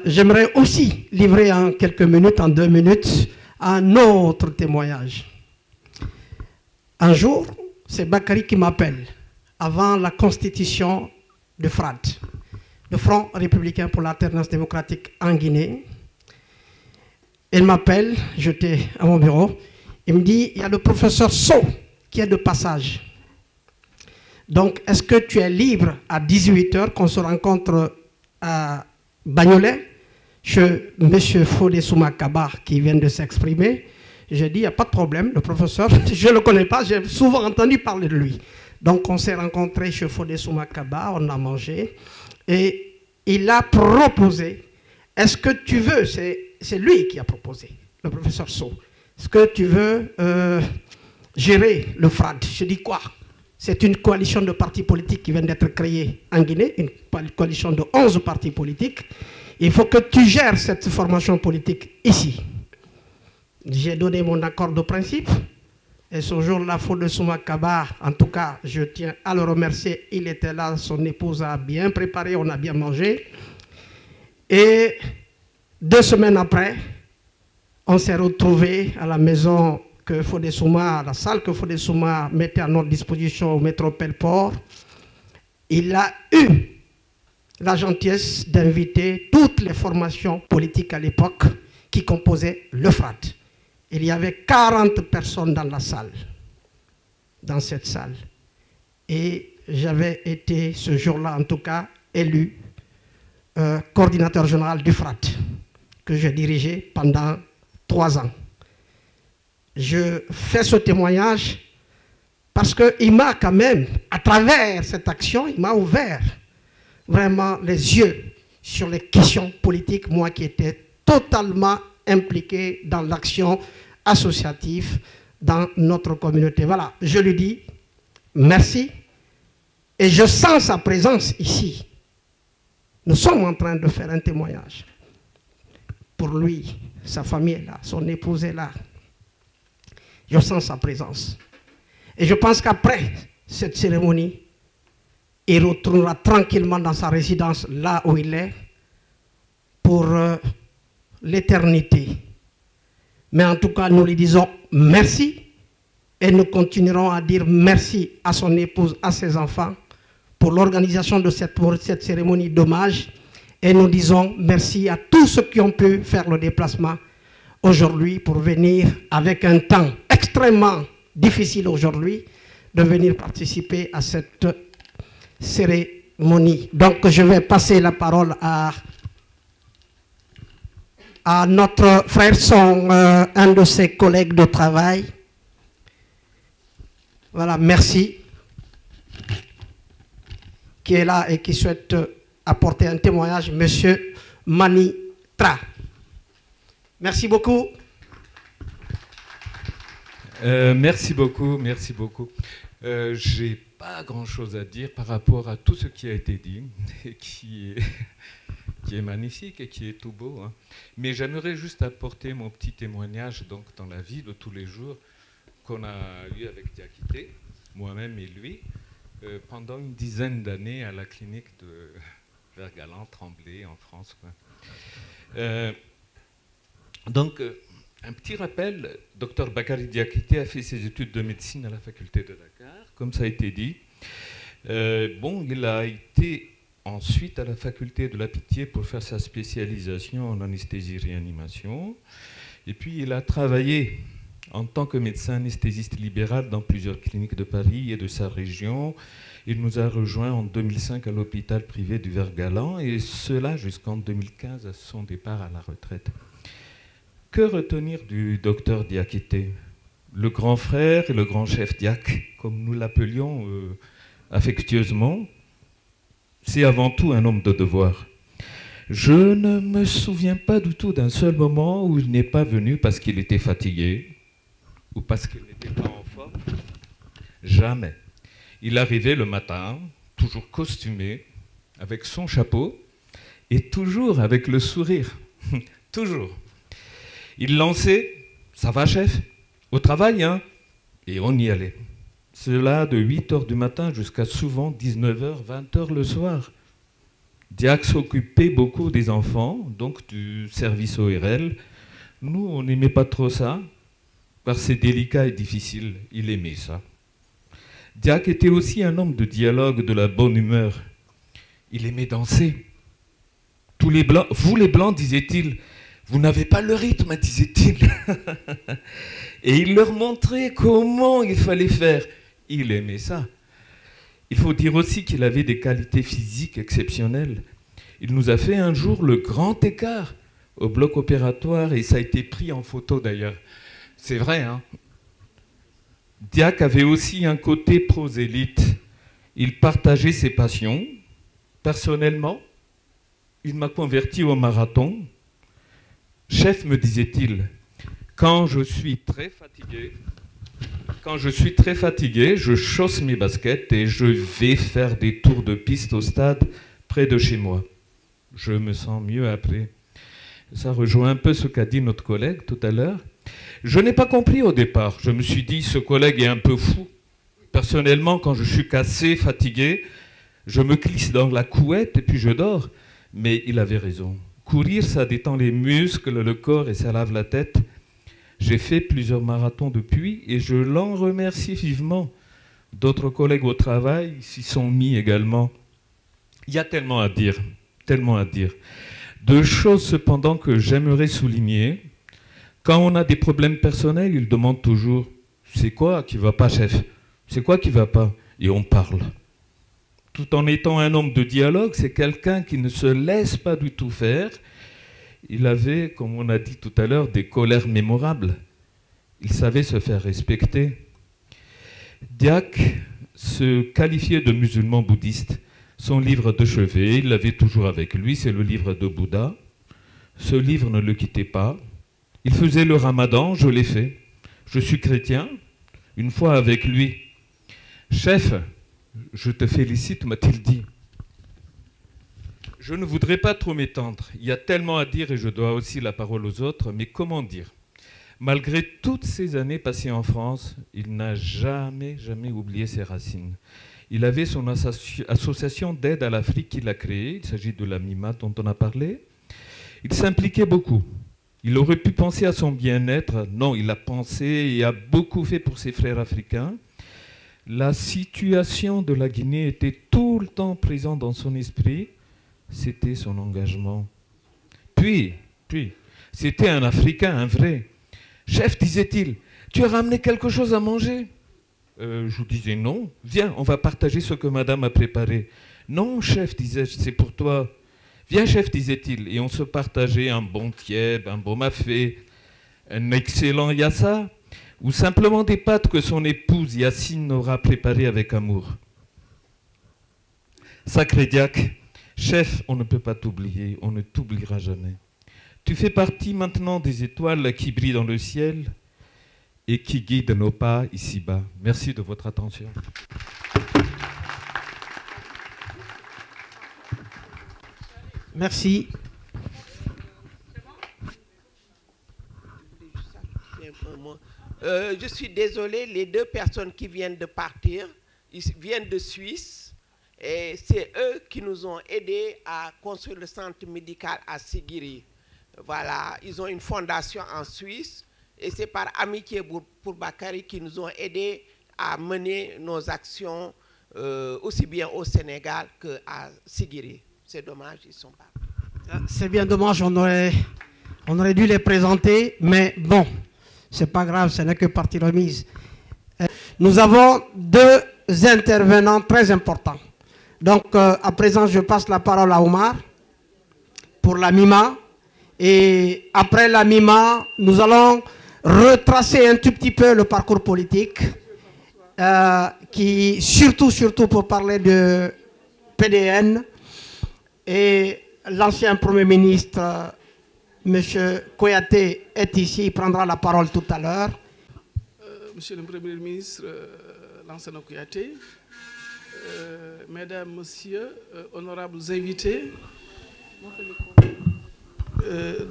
j'aimerais aussi livrer en quelques minutes, en 2 minutes, un autre témoignage. Un jour, c'est Bakary qui m'appelle, avant la constitution de FRAD, le Front républicain pour l'alternance démocratique en Guinée. Il m'appelle, j'étais à mon bureau, il me dit, il y a le professeur Sow qui est de passage. Donc, est-ce que tu es libre à 18h qu'on se rencontre à Bagnolet, chez M. Fodé Soumakaba qui vient de s'exprimer? J'ai dit, il n'y a pas de problème, le professeur, je ne le connais pas, j'ai souvent entendu parler de lui. Donc, on s'est rencontrés chez Fodé Soumakaba, on a mangé, et il a proposé, est-ce que tu veux, c'est lui qui a proposé, le professeur Sow, est-ce que tu veux gérer le FRAD? Je dis quoi? C'est une coalition de partis politiques qui vient d'être créée en Guinée, une coalition de 11 partis politiques. Il faut que tu gères cette formation politique ici. J'ai donné mon accord de principe. Et ce jour-là, Fodé Soumakaba, en tout cas, je tiens à le remercier. Il était là, son épouse a bien préparé, on a bien mangé. Et 2 semaines après, on s'est retrouvés à la maison que Fodé Souma, la salle que Fodé Souma mettait à notre disposition au Métropole Port. Il a eu la gentillesse d'inviter toutes les formations politiques à l'époque qui composaient le FRAD. Il y avait 40 personnes dans la salle, dans cette salle. Et j'avais été ce jour-là, en tout cas, élu coordinateur général du FRAD, que j'ai dirigé pendant 3 ans. Je fais ce témoignage parce qu'il m'a quand même, à travers cette action, il m'a ouvert vraiment les yeux sur les questions politiques, moi qui étais totalement impliqué dans l'action associative dans notre communauté. Voilà, je lui dis merci et je sens sa présence ici. Nous sommes en train de faire un témoignage. Pour lui, sa famille est là, son épouse est là. Je sens sa présence. Et je pense qu'après cette cérémonie, il retournera tranquillement dans sa résidence, là où il est, pour l'éternité. Mais en tout cas, nous lui disons merci et nous continuerons à dire merci à son épouse, à ses enfants, pour l'organisation de cette cérémonie d'hommage. Et nous disons merci à tous ceux qui ont pu faire le déplacement aujourd'hui pour venir avec un temps extrêmement difficile aujourd'hui, de venir participer à cette cérémonie. Donc je vais passer la parole à notre frère, un de ses collègues de travail. Voilà, merci, qui est là et qui souhaite apporter un témoignage, Monsieur Mani Tra. Merci beaucoup. Merci beaucoup, merci beaucoup. J'ai pas grand-chose à dire par rapport à tout ce qui a été dit, et qui est magnifique et qui est tout beau. Hein. Mais j'aimerais juste apporter mon petit témoignage donc, dans la vie de tous les jours qu'on a eu avec Diakité, moi-même et lui. pendant une dizaine d'années à la clinique de Vergalan, Tremblay, en France. Donc, un petit rappel, Dr Bakary Diakité a fait ses études de médecine à la faculté de Dakar, comme ça a été dit. Il a été ensuite à la faculté de la Pitié pour faire sa spécialisation en anesthésie-réanimation. Et puis, il a travaillé en tant que médecin anesthésiste libéral dans plusieurs cliniques de Paris et de sa région. Il nous a rejoints en 2005 à l'hôpital privé du Vergalan, et cela jusqu'en 2015 à son départ à la retraite. Que retenir du docteur Diakité? Le grand frère et le grand chef Diak, comme nous l'appelions affectueusement, c'est avant tout un homme de devoir. Je ne me souviens pas du tout d'un seul moment où il n'est pas venu parce qu'il était fatigué ou parce qu'il n'était pas en forme. Jamais. Il arrivait le matin, toujours costumé, avec son chapeau et toujours avec le sourire. Toujours. Il lançait « Ça va, chef? Au travail, hein ?» Et on y allait. Cela de 8h du matin jusqu'à souvent 19h, 20h le soir. Diak s'occupait beaucoup des enfants, donc du service ORL. Nous, on n'aimait pas trop ça, parce que c'est délicat et difficile. Il aimait ça. Diak était aussi un homme de dialogue, de la bonne humeur. Il aimait danser. Tous les Blancs, vous les Blancs, disait-il, vous n'avez pas le rythme, disait-il. Et il leur montrait comment il fallait faire. Il aimait ça. Il faut dire aussi qu'il avait des qualités physiques exceptionnelles. Il nous a fait un jour le grand écart au bloc opératoire, et ça a été pris en photo d'ailleurs. C'est vrai, hein? Diak avait aussi un côté prosélyte. Il partageait ses passions. Personnellement, il m'a converti au marathon. Chef, me disait-il, quand je suis très fatigué, je chausse mes baskets et je vais faire des tours de piste au stade près de chez moi. Je me sens mieux après. Ça rejoint un peu ce qu'a dit notre collègue tout à l'heure. Je n'ai pas compris au départ. Je me suis dit, ce collègue est un peu fou. Personnellement, quand je suis cassé, fatigué, je me glisse dans la couette et puis je dors. Mais il avait raison. Courir, ça détend les muscles, le corps et ça lave la tête. J'ai fait plusieurs marathons depuis et je l'en remercie vivement. D'autres collègues au travail s'y sont mis également. Il y a tellement à dire, tellement à dire. Deux choses cependant que j'aimerais souligner. Quand on a des problèmes personnels, il demande toujours « C'est quoi qui ne va pas, chef? C'est quoi qui ne va pas ?» Et on parle. Tout en étant un homme de dialogue, c'est quelqu'un qui ne se laisse pas du tout faire. Il avait, comme on a dit tout à l'heure, des colères mémorables. Il savait se faire respecter. Diak se qualifiait de musulman bouddhiste. Son livre de chevet, il l'avait toujours avec lui, c'est le livre de Bouddha. Ce livre ne le quittait pas. Il faisait le ramadan, je l'ai fait. Je suis chrétien, une fois avec lui. Chef, je te félicite, m'a-t-il dit. Je ne voudrais pas trop m'étendre. Il y a tellement à dire et je dois aussi la parole aux autres, mais comment dire? Malgré toutes ces années passées en France, il n'a jamais oublié ses racines. Il avait son association d'aide à l'Afrique qu'il a créée. Il s'agit de la MIMA dont on a parlé. Il s'impliquait beaucoup. Il aurait pu penser à son bien-être. Non, il a pensé et a beaucoup fait pour ses frères africains. La situation de la Guinée était tout le temps présente dans son esprit. C'était son engagement. Puis, c'était un Africain, un vrai. Chef, disait-il, tu as ramené quelque chose à manger? Je disais non. Viens, on va partager ce que madame a préparé. Non, chef, disais-je, c'est pour toi. Viens, chef, disait-il. Et on se partageait un bon tiède, un bon mafé, un excellent yassa, ou simplement des pâtes que son épouse Yacine aura préparées avec amour. Sacré Diak, chef, on ne peut pas t'oublier, on ne t'oubliera jamais. Tu fais partie maintenant des étoiles qui brillent dans le ciel et qui guident nos pas ici-bas. Merci de votre attention. Merci. Je suis désolé, les deux personnes qui viennent de partir, Ils viennent de Suisse et c'est eux qui nous ont aidés à construire le centre médical à Sigiri. Voilà, ils ont une fondation en Suisse et c'est par amitié pour Bakary qui nous ont aidés à mener nos actions aussi bien au Sénégal qu'à Sigiri. C'est dommage, ils ne sont pas. C'est bien dommage, on aurait dû les présenter, mais bon, c'est pas grave, ce n'est que partie remise. Nous avons deux intervenants très importants. Donc, à présent, je passe la parole à Omar pour la MIMA. Et après la MIMA, nous allons retracer un tout petit peu le parcours politique, qui, surtout pour parler de PDN. Et l'ancien Premier ministre, M. Kouyaté, est ici, il prendra la parole tout à l'heure. Monsieur le Premier ministre, l'ancien Kouyaté, Mesdames, Messieurs, honorables invités,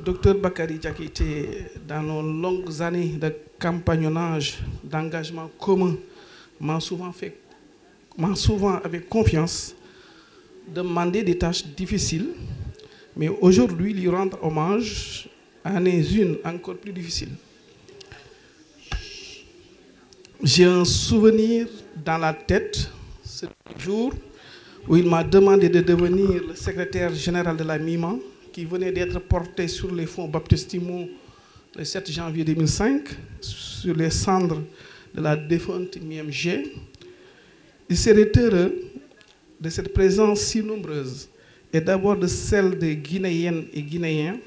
Docteur Bakary Diakité, dans nos longues années de compagnonnage, d'engagement commun, m'a souvent avec confiance demandé des tâches difficiles, mais aujourd'hui lui rendre hommage en est une encore plus difficile. J'ai un souvenir dans la tête, ce jour où il m'a demandé de devenir le secrétaire général de la MIMA, qui venait d'être porté sur les fonds baptismaux le 7 janvier 2005, sur les cendres de la défunte MIMG. Il serait heureux de cette présence si nombreuse, et d'abord de celle des Guinéennes et Guinéens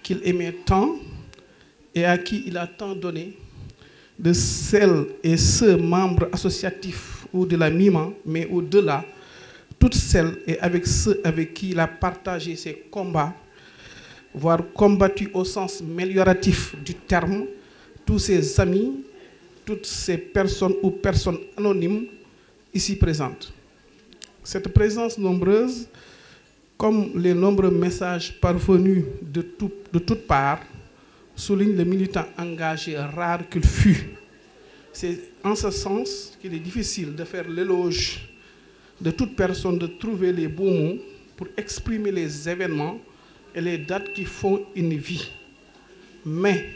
qu'il aimait tant et à qui il a tant donné, de celles et ceux membres associatifs ou de la MIMA, mais au-delà, toutes celles et avec ceux avec qui il a partagé ses combats, voire combattu au sens amélioratif du terme, tous ses amis, toutes ces personnes ou personnes anonymes ici présentes. Cette présence nombreuse, comme les nombreux messages parvenus de toutes parts, souligne le militant engagé rare qu'il fut. C'est en ce sens qu'il est difficile de faire l'éloge de toute personne, de trouver les beaux mots pour exprimer les événements et les dates qui font une vie. Mais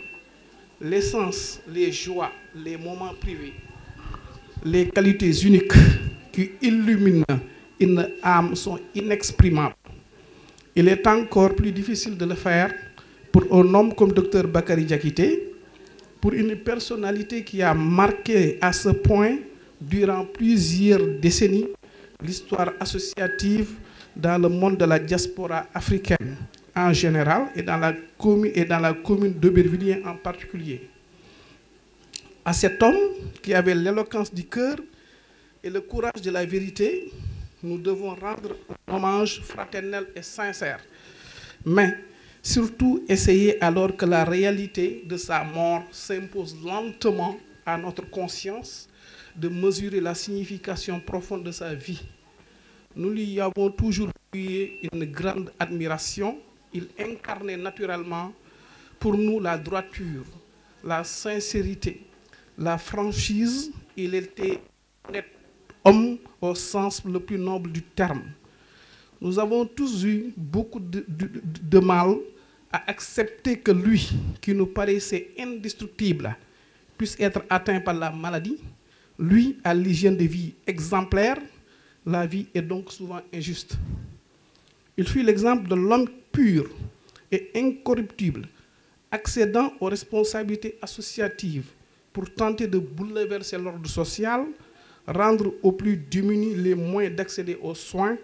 l'essence, les joies, les moments privés, les qualités uniques qui illuminent une âme sont inexprimables. Il est encore plus difficile de le faire pour un homme comme Dr Bakary Diakité, pour une personnalité qui a marqué à ce point, durant plusieurs décennies, l'histoire associative dans le monde de la diaspora africaine en général et dans la commune d'Aubervilliers en particulier. À cet homme qui avait l'éloquence du cœur et le courage de la vérité, nous devons rendre un hommage fraternel et sincère, mais surtout essayer, alors que la réalité de sa mort s'impose lentement à notre conscience, de mesurer la signification profonde de sa vie. Nous lui avons toujours eu une grande admiration. Il incarnait naturellement pour nous la droiture, la sincérité, la franchise. Il était honnête homme au sens le plus noble du terme. Nous avons tous eu beaucoup de mal à accepter que lui, qui nous paraissait indestructible, puisse être atteint par la maladie. Lui, à l'hygiène de vie exemplaire, la vie est donc souvent injuste. Il fut l'exemple de l'homme pur et incorruptible, accédant aux responsabilités associatives pour tenter de bouleverser l'ordre social, rendre aux plus démunis les moyens d'accéder aux soins,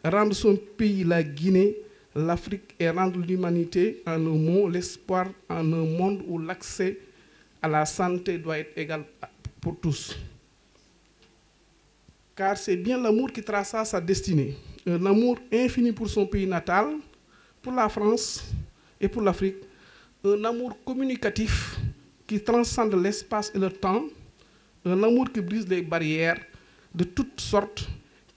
rendre son pays, la Guinée, l'Afrique, et rendre l'humanité, en un mot, l'espoir en un monde où l'accès à la santé doit être égal pour tous. Car c'est bien l'amour qui traça sa destinée. Un amour infini pour son pays natal, pour la France et pour l'Afrique. Un amour communicatif qui transcende l'espace et le temps. Un amour qui brise les barrières de toutes sortes,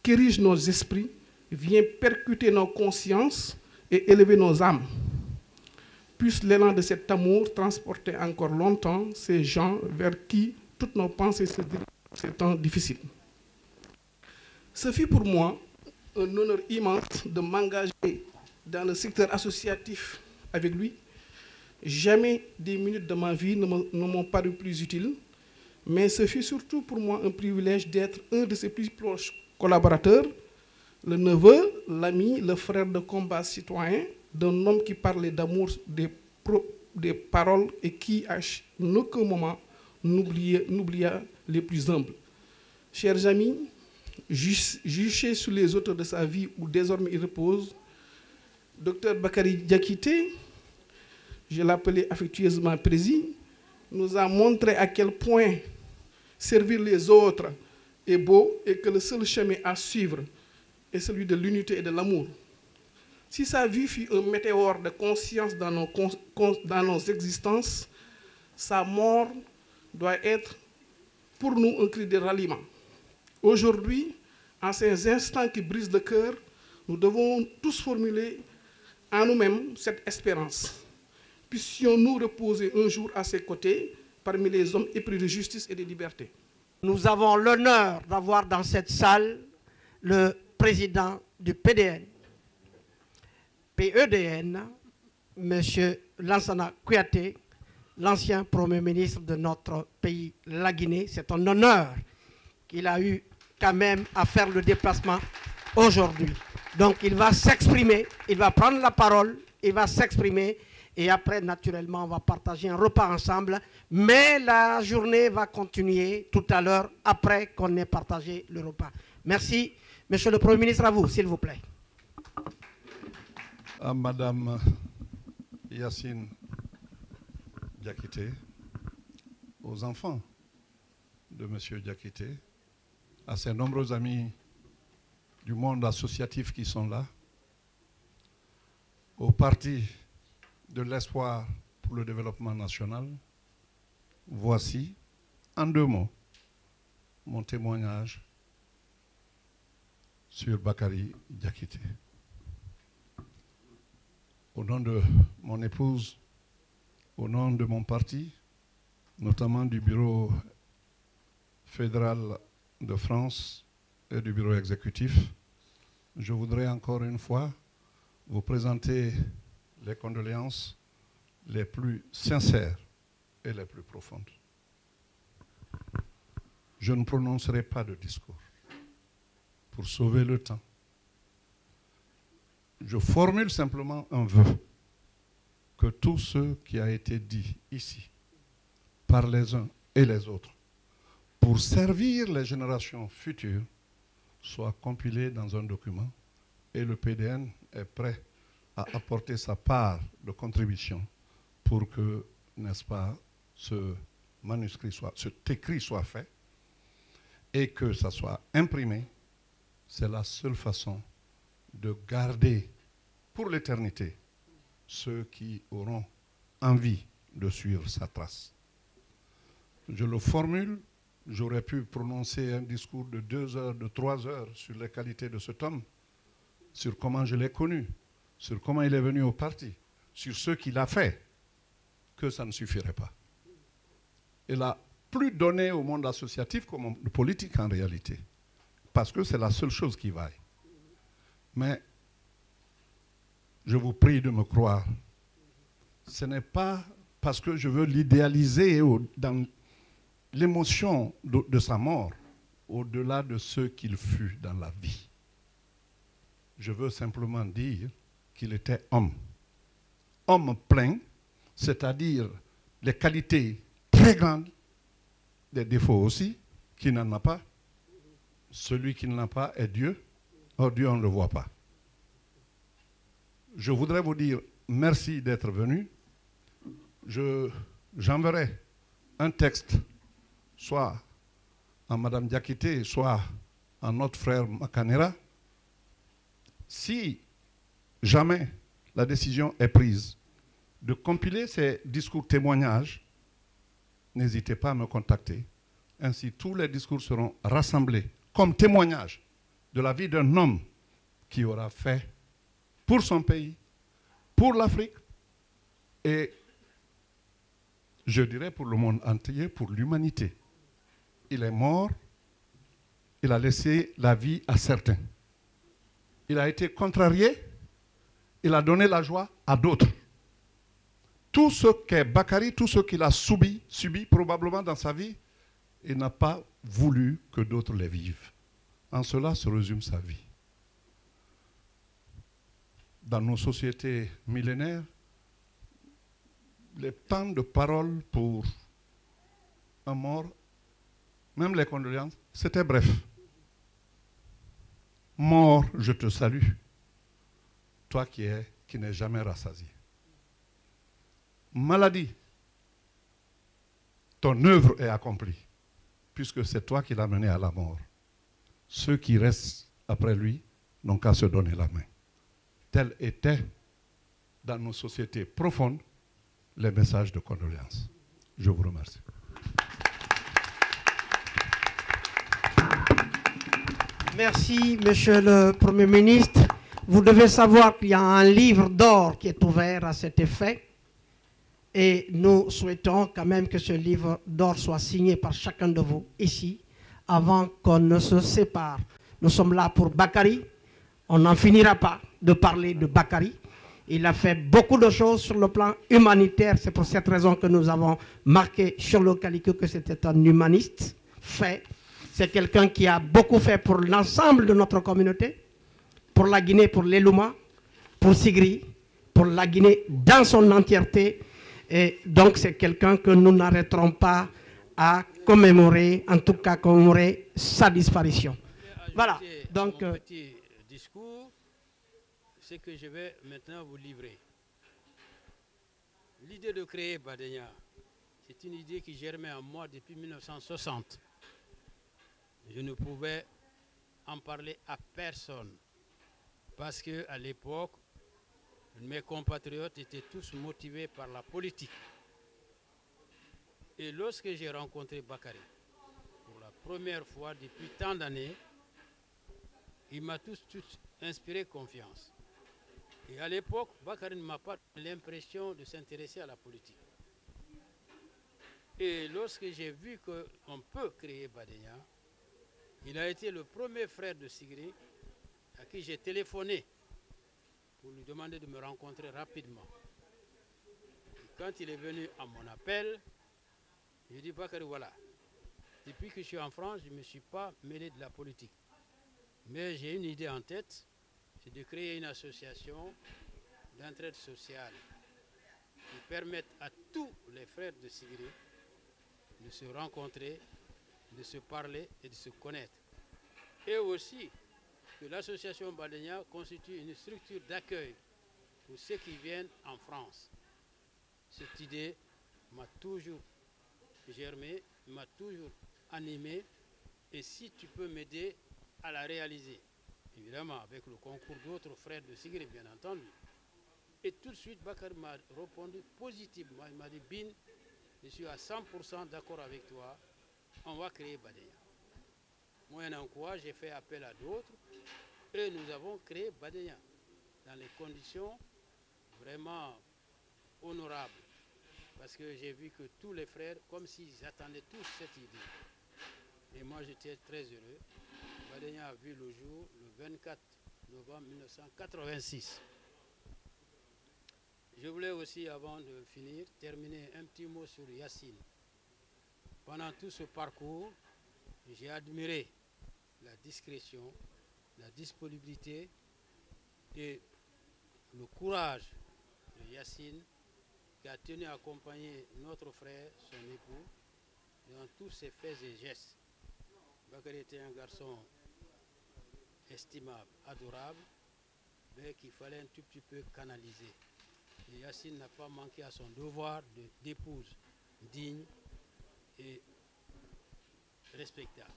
qui érige nos esprits, vient percuter nos consciences et élever nos âmes. Puisse l'élan de cet amour transporter encore longtemps ces gens vers qui toutes nos pensées se dirigent dans ces temps difficiles. Ce fut pour moi un honneur immense de m'engager dans le secteur associatif avec lui. Jamais des minutes de ma vie ne m'ont paru plus utiles, mais ce fut surtout pour moi un privilège d'être un de ses plus proches collaborateurs, le neveu, l'ami, le frère de combat citoyen d'un homme qui parlait d'amour, des paroles et qui, à aucun moment, n'oublia les plus humbles. Chers amis, juché sur les auteurs de sa vie où désormais il repose, Dr Bakary Diakité, je l'appelais affectueusement Prési, nous a montré à quel point servir les autres est beau et que le seul chemin à suivre est celui de l'unité et de l'amour. Si sa vie fut un météore de conscience dans nos existences, sa mort doit être pour nous un cri de ralliement. Aujourd'hui, en ces instants qui brisent le cœur, nous devons tous formuler en nous-mêmes cette espérance. Puissions-nous reposer un jour à ses côtés parmi les hommes épris de justice et de liberté. Nous avons l'honneur d'avoir dans cette salle le président du PEDN, M. Lansana Kouyaté, l'ancien Premier ministre de notre pays, la Guinée. C'est un honneur qu'il a eu quand même à faire le déplacement aujourd'hui. Donc il va s'exprimer, il va prendre la parole, il va s'exprimer et après, naturellement, on va partager un repas ensemble. Mais la journée va continuer tout à l'heure après qu'on ait partagé le repas. Merci. Monsieur le Premier ministre, à vous, s'il vous plaît. À Madame Yacine Diakité, aux enfants de Monsieur Diakité, à ses nombreux amis du monde associatif qui sont là, au parti de l'espoir pour le développement national, voici, en 2 mots, mon témoignage sur Bakary Diakité. Au nom de mon épouse, au nom de mon parti, notamment du bureau fédéral de France et du bureau exécutif, je voudrais encore une fois vous présenter les condoléances les plus sincères et les plus profondes. Je ne prononcerai pas de discours pour sauver le temps. Je formule simplement un vœu que tout ce qui a été dit ici par les uns et les autres pour servir les générations futures soit compilé dans un document et le PDN est prêt à apporter sa part de contribution pour que, n'est-ce pas, ce manuscrit cet écrit soit fait et que ça soit imprimé. C'est la seule façon de garder pour l'éternité ceux qui auront envie de suivre sa trace. Je le formule, j'aurais pu prononcer un discours de 2 heures, de 3 heures sur les qualités de cet homme, sur comment je l'ai connu, sur comment il est venu au parti, sur ce qu'il a fait, que ça ne suffirait pas. Il a plus donné au monde associatif qu'au monde politique en réalité, parce que c'est la seule chose qui vaille. Mais je vous prie de me croire, ce n'est pas parce que je veux l'idéaliser dans l'émotion de sa mort, au-delà de ce qu'il fut dans la vie. Je veux simplement dire qu'il était homme. Homme plein, c'est-à-dire les qualités très grandes, des défauts aussi, qui n'en a pas. Celui qui n'en a pas est Dieu. Or, Dieu, on ne le voit pas. Je voudrais vous dire merci d'être venu. J'enverrai un texte, soit à Madame Diakité, soit à notre frère Makanera. Si jamais la décision est prise de compiler ces discours témoignages, n'hésitez pas à me contacter. Ainsi, tous les discours seront rassemblés comme témoignage de la vie d'un homme qui aura fait pour son pays, pour l'Afrique et, je dirais, pour le monde entier, pour l'humanité. Il est mort il a laissé la vie à certains. Il a été contrarié, il a donné la joie à d'autres. Tout ce qu'est Bakary, tout ce qu'il a subi probablement dans sa vie, il n'a pas voulu que d'autres les vivent. En cela se résume sa vie. Dans nos sociétés millénaires, les temps de parole pour un mort, même les condoléances, c'était bref. Mort, je te salue, toi qui n'es jamais rassasié. Maladie, ton œuvre est accomplie, puisque c'est toi qui l'as mené à la mort. Ceux qui restent après lui n'ont qu'à se donner la main. Tel était, dans nos sociétés profondes, les messages de condoléances. Je vous remercie. Merci, Monsieur le Premier ministre. Vous devez savoir qu'il y a un livre d'or qui est ouvert à cet effet. Et nous souhaitons quand même que ce livre d'or soit signé par chacun de vous ici, avant qu'on ne se sépare. Nous sommes là pour Bakary. On n'en finira pas de parler de Bakary. Il a fait beaucoup de choses sur le plan humanitaire. C'est pour cette raison que nous avons marqué sur le calicot que c'était un humaniste fait. C'est quelqu'un qui a beaucoup fait pour l'ensemble de notre communauté, pour la Guinée, pour l'Elouma, pour Sigri, pour la Guinée dans son entièreté. Et donc c'est quelqu'un que nous n'arrêterons pas à commémorer, en tout cas commémorer sa disparition. Voilà, donc... Mon petit discours, c'est que je vais maintenant vous livrer. L'idée de créer Badenya, c'est une idée qui germait en moi depuis 1960. Je ne pouvais en parler à personne parce qu'à l'époque, mes compatriotes étaient tous motivés par la politique. Et lorsque j'ai rencontré Bakary, pour la première fois depuis tant d'années, il m'a tout inspiré confiance. Et à l'époque, Bakary ne m'a pas l'impression de s'intéresser à la politique. Et lorsque j'ai vu qu'on peut créer Badenya, il a été le premier frère de Sigri à qui j'ai téléphoné pour lui demander de me rencontrer rapidement. Et quand il est venu à mon appel, je lui ai dit, Bakary, voilà, depuis que je suis en France, je ne me suis pas mêlé de la politique. Mais j'ai une idée en tête, c'est de créer une association d'entraide sociale qui permette à tous les frères de Sigri de se rencontrer, de se parler et de se connaître. Et aussi que l'association Badenya constitue une structure d'accueil pour ceux qui viennent en France. Cette idée m'a toujours germé, m'a toujours animé, et si tu peux m'aider à la réaliser, évidemment avec le concours d'autres frères de Sigri, bien entendu. Et tout de suite, Bakary m'a répondu positivement. Il m'a dit, Bin, je suis à 100% d'accord avec toi, on va créer Badenya. Moyennant quoi, j'ai fait appel à d'autres et nous avons créé Badenya dans les conditions vraiment honorables. Parce que j'ai vu que tous les frères, comme s'ils attendaient tous cette idée. Et moi, j'étais très heureux. Badenya a vu le jour le 24 novembre 1986. Je voulais aussi, avant de finir, terminer un petit mot sur Yacine. Pendant tout ce parcours, j'ai admiré la discrétion, la disponibilité et le courage de Yacine qui a tenu à accompagner notre frère, son époux, dans tous ses faits et gestes. Bakary était un garçon estimable, adorable, mais qu'il fallait un tout petit peu canaliser. Et Yacine n'a pas manqué à son devoir d'épouse digne et respectable.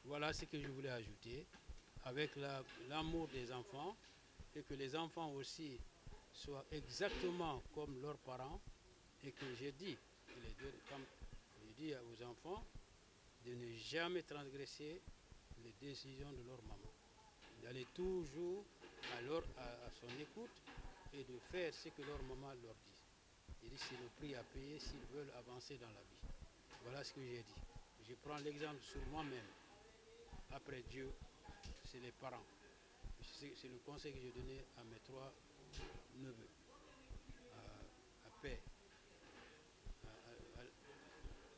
Voilà ce que je voulais ajouter, avec l'amour des enfants, et que les enfants aussi soient exactement comme leurs parents, et que j'ai dit, aux enfants de ne jamais transgresser les décisions de leur maman, d'aller toujours à son écoute et de faire ce que leur maman leur dit. Il dit, c'est le prix à payer s'ils veulent avancer dans la vie. Voilà ce que j'ai dit. Je prends l'exemple sur moi-même. après Dieu, c'est les parents. C'est le conseil que j'ai donné à mes 3 neveux, à Père,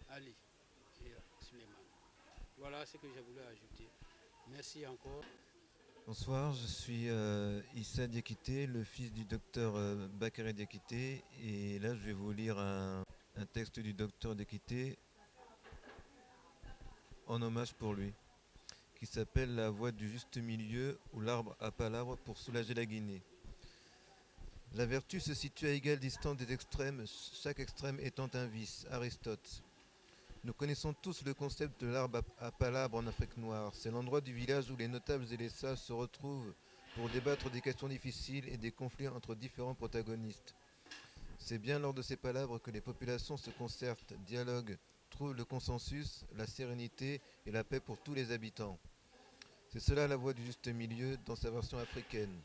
à Ali et à Suleiman. Voilà ce que j'ai voulu ajouter. Merci encore. Bonsoir, je suis Issa Diakité, le fils du docteur Bakary Diakité, et là je vais vous lire un texte du docteur Diakité en hommage pour lui, qui s'appelle La voie du juste milieu ou l'arbre à palabres pour soulager la Guinée. La vertu se situe à égale distance des extrêmes, chaque extrême étant un vice. Aristote. Nous connaissons tous le concept de l'arbre à palabres en Afrique noire. C'est l'endroit du village où les notables et les sages se retrouvent pour débattre des questions difficiles et des conflits entre différents protagonistes. C'est bien lors de ces palabres que les populations se concertent, dialoguent, trouvent le consensus, la sérénité et la paix pour tous les habitants. C'est cela la voie du juste milieu dans sa version africaine.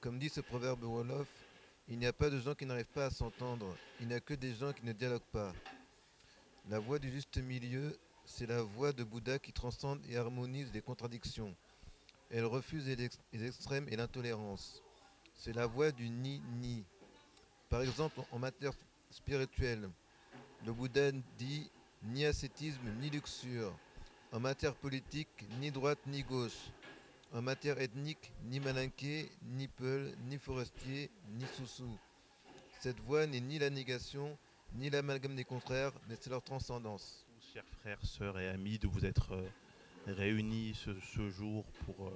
Comme dit ce proverbe wolof, il n'y a pas de gens qui n'arrivent pas à s'entendre, il n'y a que des gens qui ne dialoguent pas. La voie du juste milieu, c'est la voie de Bouddha qui transcende et harmonise les contradictions. Elle refuse les extrêmes et l'intolérance. C'est la voie du ni-ni. Par exemple, en matière spirituelle, le Bouddha dit ni ascétisme ni luxure. En matière politique, ni droite ni gauche. En matière ethnique, ni malinqué, ni peul, ni forestier, ni soussou. Cette voie n'est ni la négation, ni l'amalgame des contraires, mais c'est leur transcendance. Chers frères, sœurs et amis, de vous être réunis ce jour pour,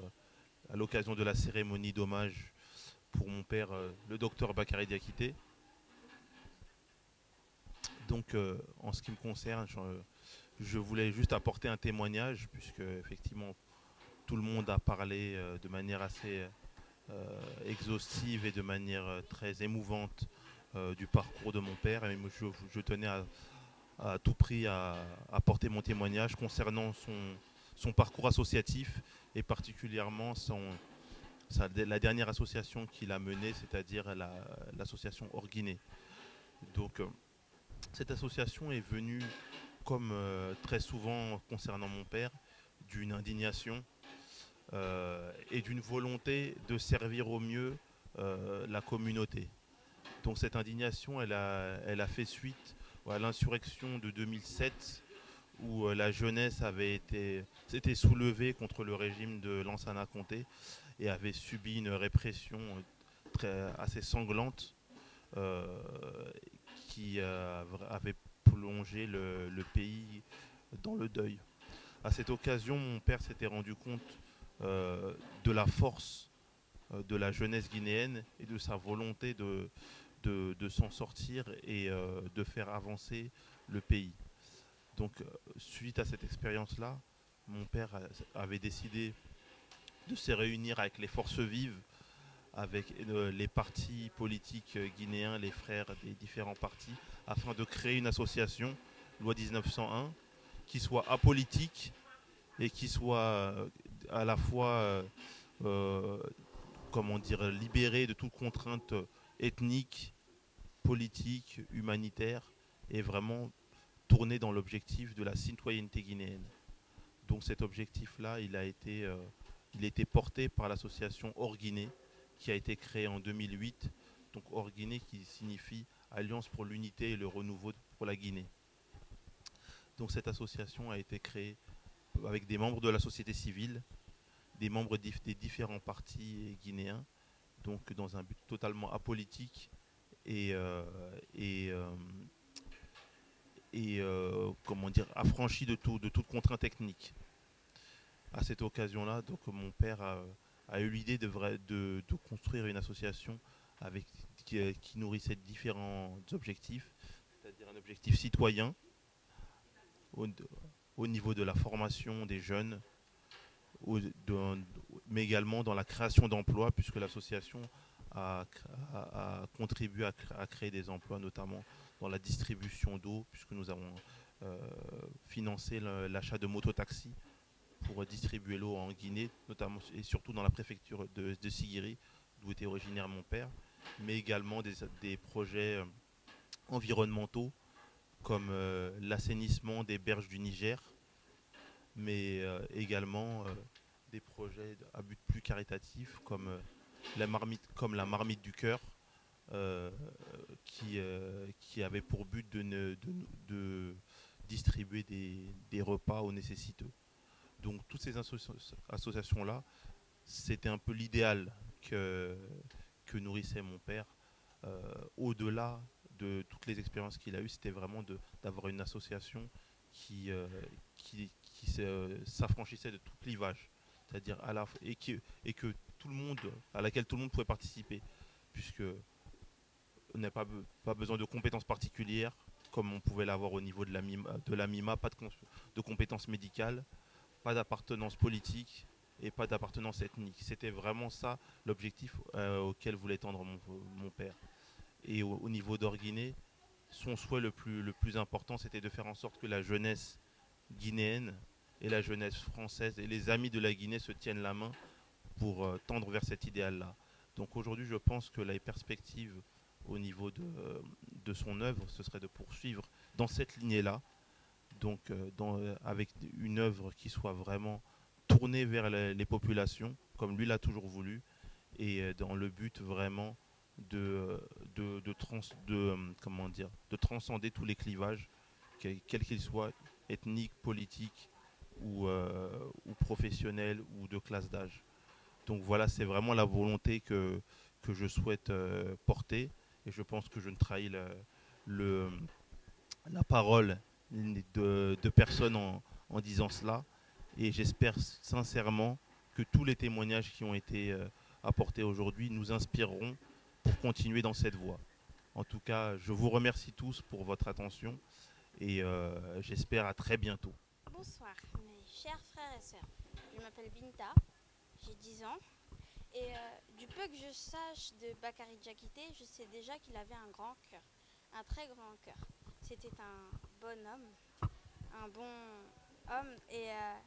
à l'occasion de la cérémonie d'hommage pour mon père, le docteur Bakary Diakité. Donc, en ce qui me concerne, je voulais juste apporter un témoignage, puisque effectivement, tout le monde a parlé de manière assez exhaustive et de manière très émouvante du parcours de mon père. Et je tenais à tout prix à apporter mon témoignage concernant son parcours associatif et particulièrement la dernière association qu'il a menée, c'est-à-dire l'association Orguiné. Donc cette association est venue, comme très souvent concernant mon père, d'une indignation et d'une volonté de servir au mieux la communauté. Donc cette indignation, elle a fait suite à l'insurrection de 2007 où la jeunesse s'était soulevée contre le régime de Lansana Conté et avait subi une répression assez sanglante qui avait plongé le pays dans le deuil. À cette occasion, mon père s'était rendu compte de la force de la jeunesse guinéenne et de sa volonté de s'en sortir et de faire avancer le pays. Donc, suite à cette expérience-là, mon père avait décidé de se réunir avec les forces vives, avec les partis politiques guinéens, les frères des différents partis, afin de créer une association, loi 1901, qui soit apolitique et qui soit à la fois libérée de toute contrainte ethnique, politique, humanitaire, et vraiment tourné dans l'objectif de la citoyenneté guinéenne. Donc cet objectif-là, il a été porté par l'association Orguiné, qui a été créée en 2008. Donc Orguiné qui signifie Alliance pour l'unité et le renouveau pour la Guinée. Donc cette association a été créée avec des membres de la société civile, des membres des différents partis guinéens, donc dans un but totalement apolitique et affranchi de toute contrainte technique. À cette occasion-là, donc mon père a eu l'idée de construire une association qui nourrissait différents objectifs, c'est-à-dire un objectif citoyen au niveau de la formation des jeunes, mais également dans la création d'emplois, puisque l'association a contribué à créer des emplois, notamment dans la distribution d'eau, puisque nous avons financé l'achat de mototaxis pour distribuer l'eau en Guinée, notamment et surtout dans la préfecture de Siguiri, d'où était originaire mon père, mais également des projets environnementaux comme l'assainissement des berges du Niger mais également des projets à but plus caritatif comme la marmite du cœur, qui avait pour but de distribuer des repas aux nécessiteux. Donc toutes ces associations-là, c'était un peu l'idéal que nourrissait mon père. Au-delà de toutes les expériences qu'il a eues, c'était vraiment d'avoir une association qui s'affranchissait de tout clivage, c'est-à-dire et que tout le monde, à laquelle tout le monde pouvait participer, puisque on n'a pas besoin de compétences particulières comme on pouvait l'avoir au niveau de la MIMA, pas de compétences médicales, pas d'appartenance politique et pas d'appartenance ethnique. C'était vraiment ça l'objectif auquel voulait tendre mon père. Et au niveau d'Orguiné, son souhait le plus important, c'était de faire en sorte que la jeunesse guinéenne et la jeunesse française et les amis de la Guinée se tiennent la main pour tendre vers cet idéal-là. Donc aujourd'hui, je pense que les perspectives au niveau de son œuvre, ce serait de poursuivre dans cette lignée-là, donc avec une œuvre qui soit vraiment tournée vers les populations, comme lui l'a toujours voulu, et dans le but vraiment de transcender tous les clivages, quels qu'ils soient, ethniques, politiques ou professionnels ou de classe d'âge. Donc voilà, c'est vraiment la volonté que je souhaite porter, et je pense que je ne trahis la parole de personne en disant cela, et j'espère sincèrement que tous les témoignages qui ont été apportés aujourd'hui nous inspireront pour continuer dans cette voie. En tout cas, je vous remercie tous pour votre attention, et j'espère à très bientôt. Bonsoir mes chers frères et sœurs, je m'appelle Binta, j'ai 10 ans, et du peu que je sache de Bakary Diakité, je sais déjà qu'il avait un grand cœur, un très grand cœur. C'était un bon homme, un bon homme, et à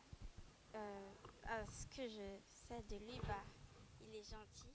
ce que je sais de lui, il est gentil.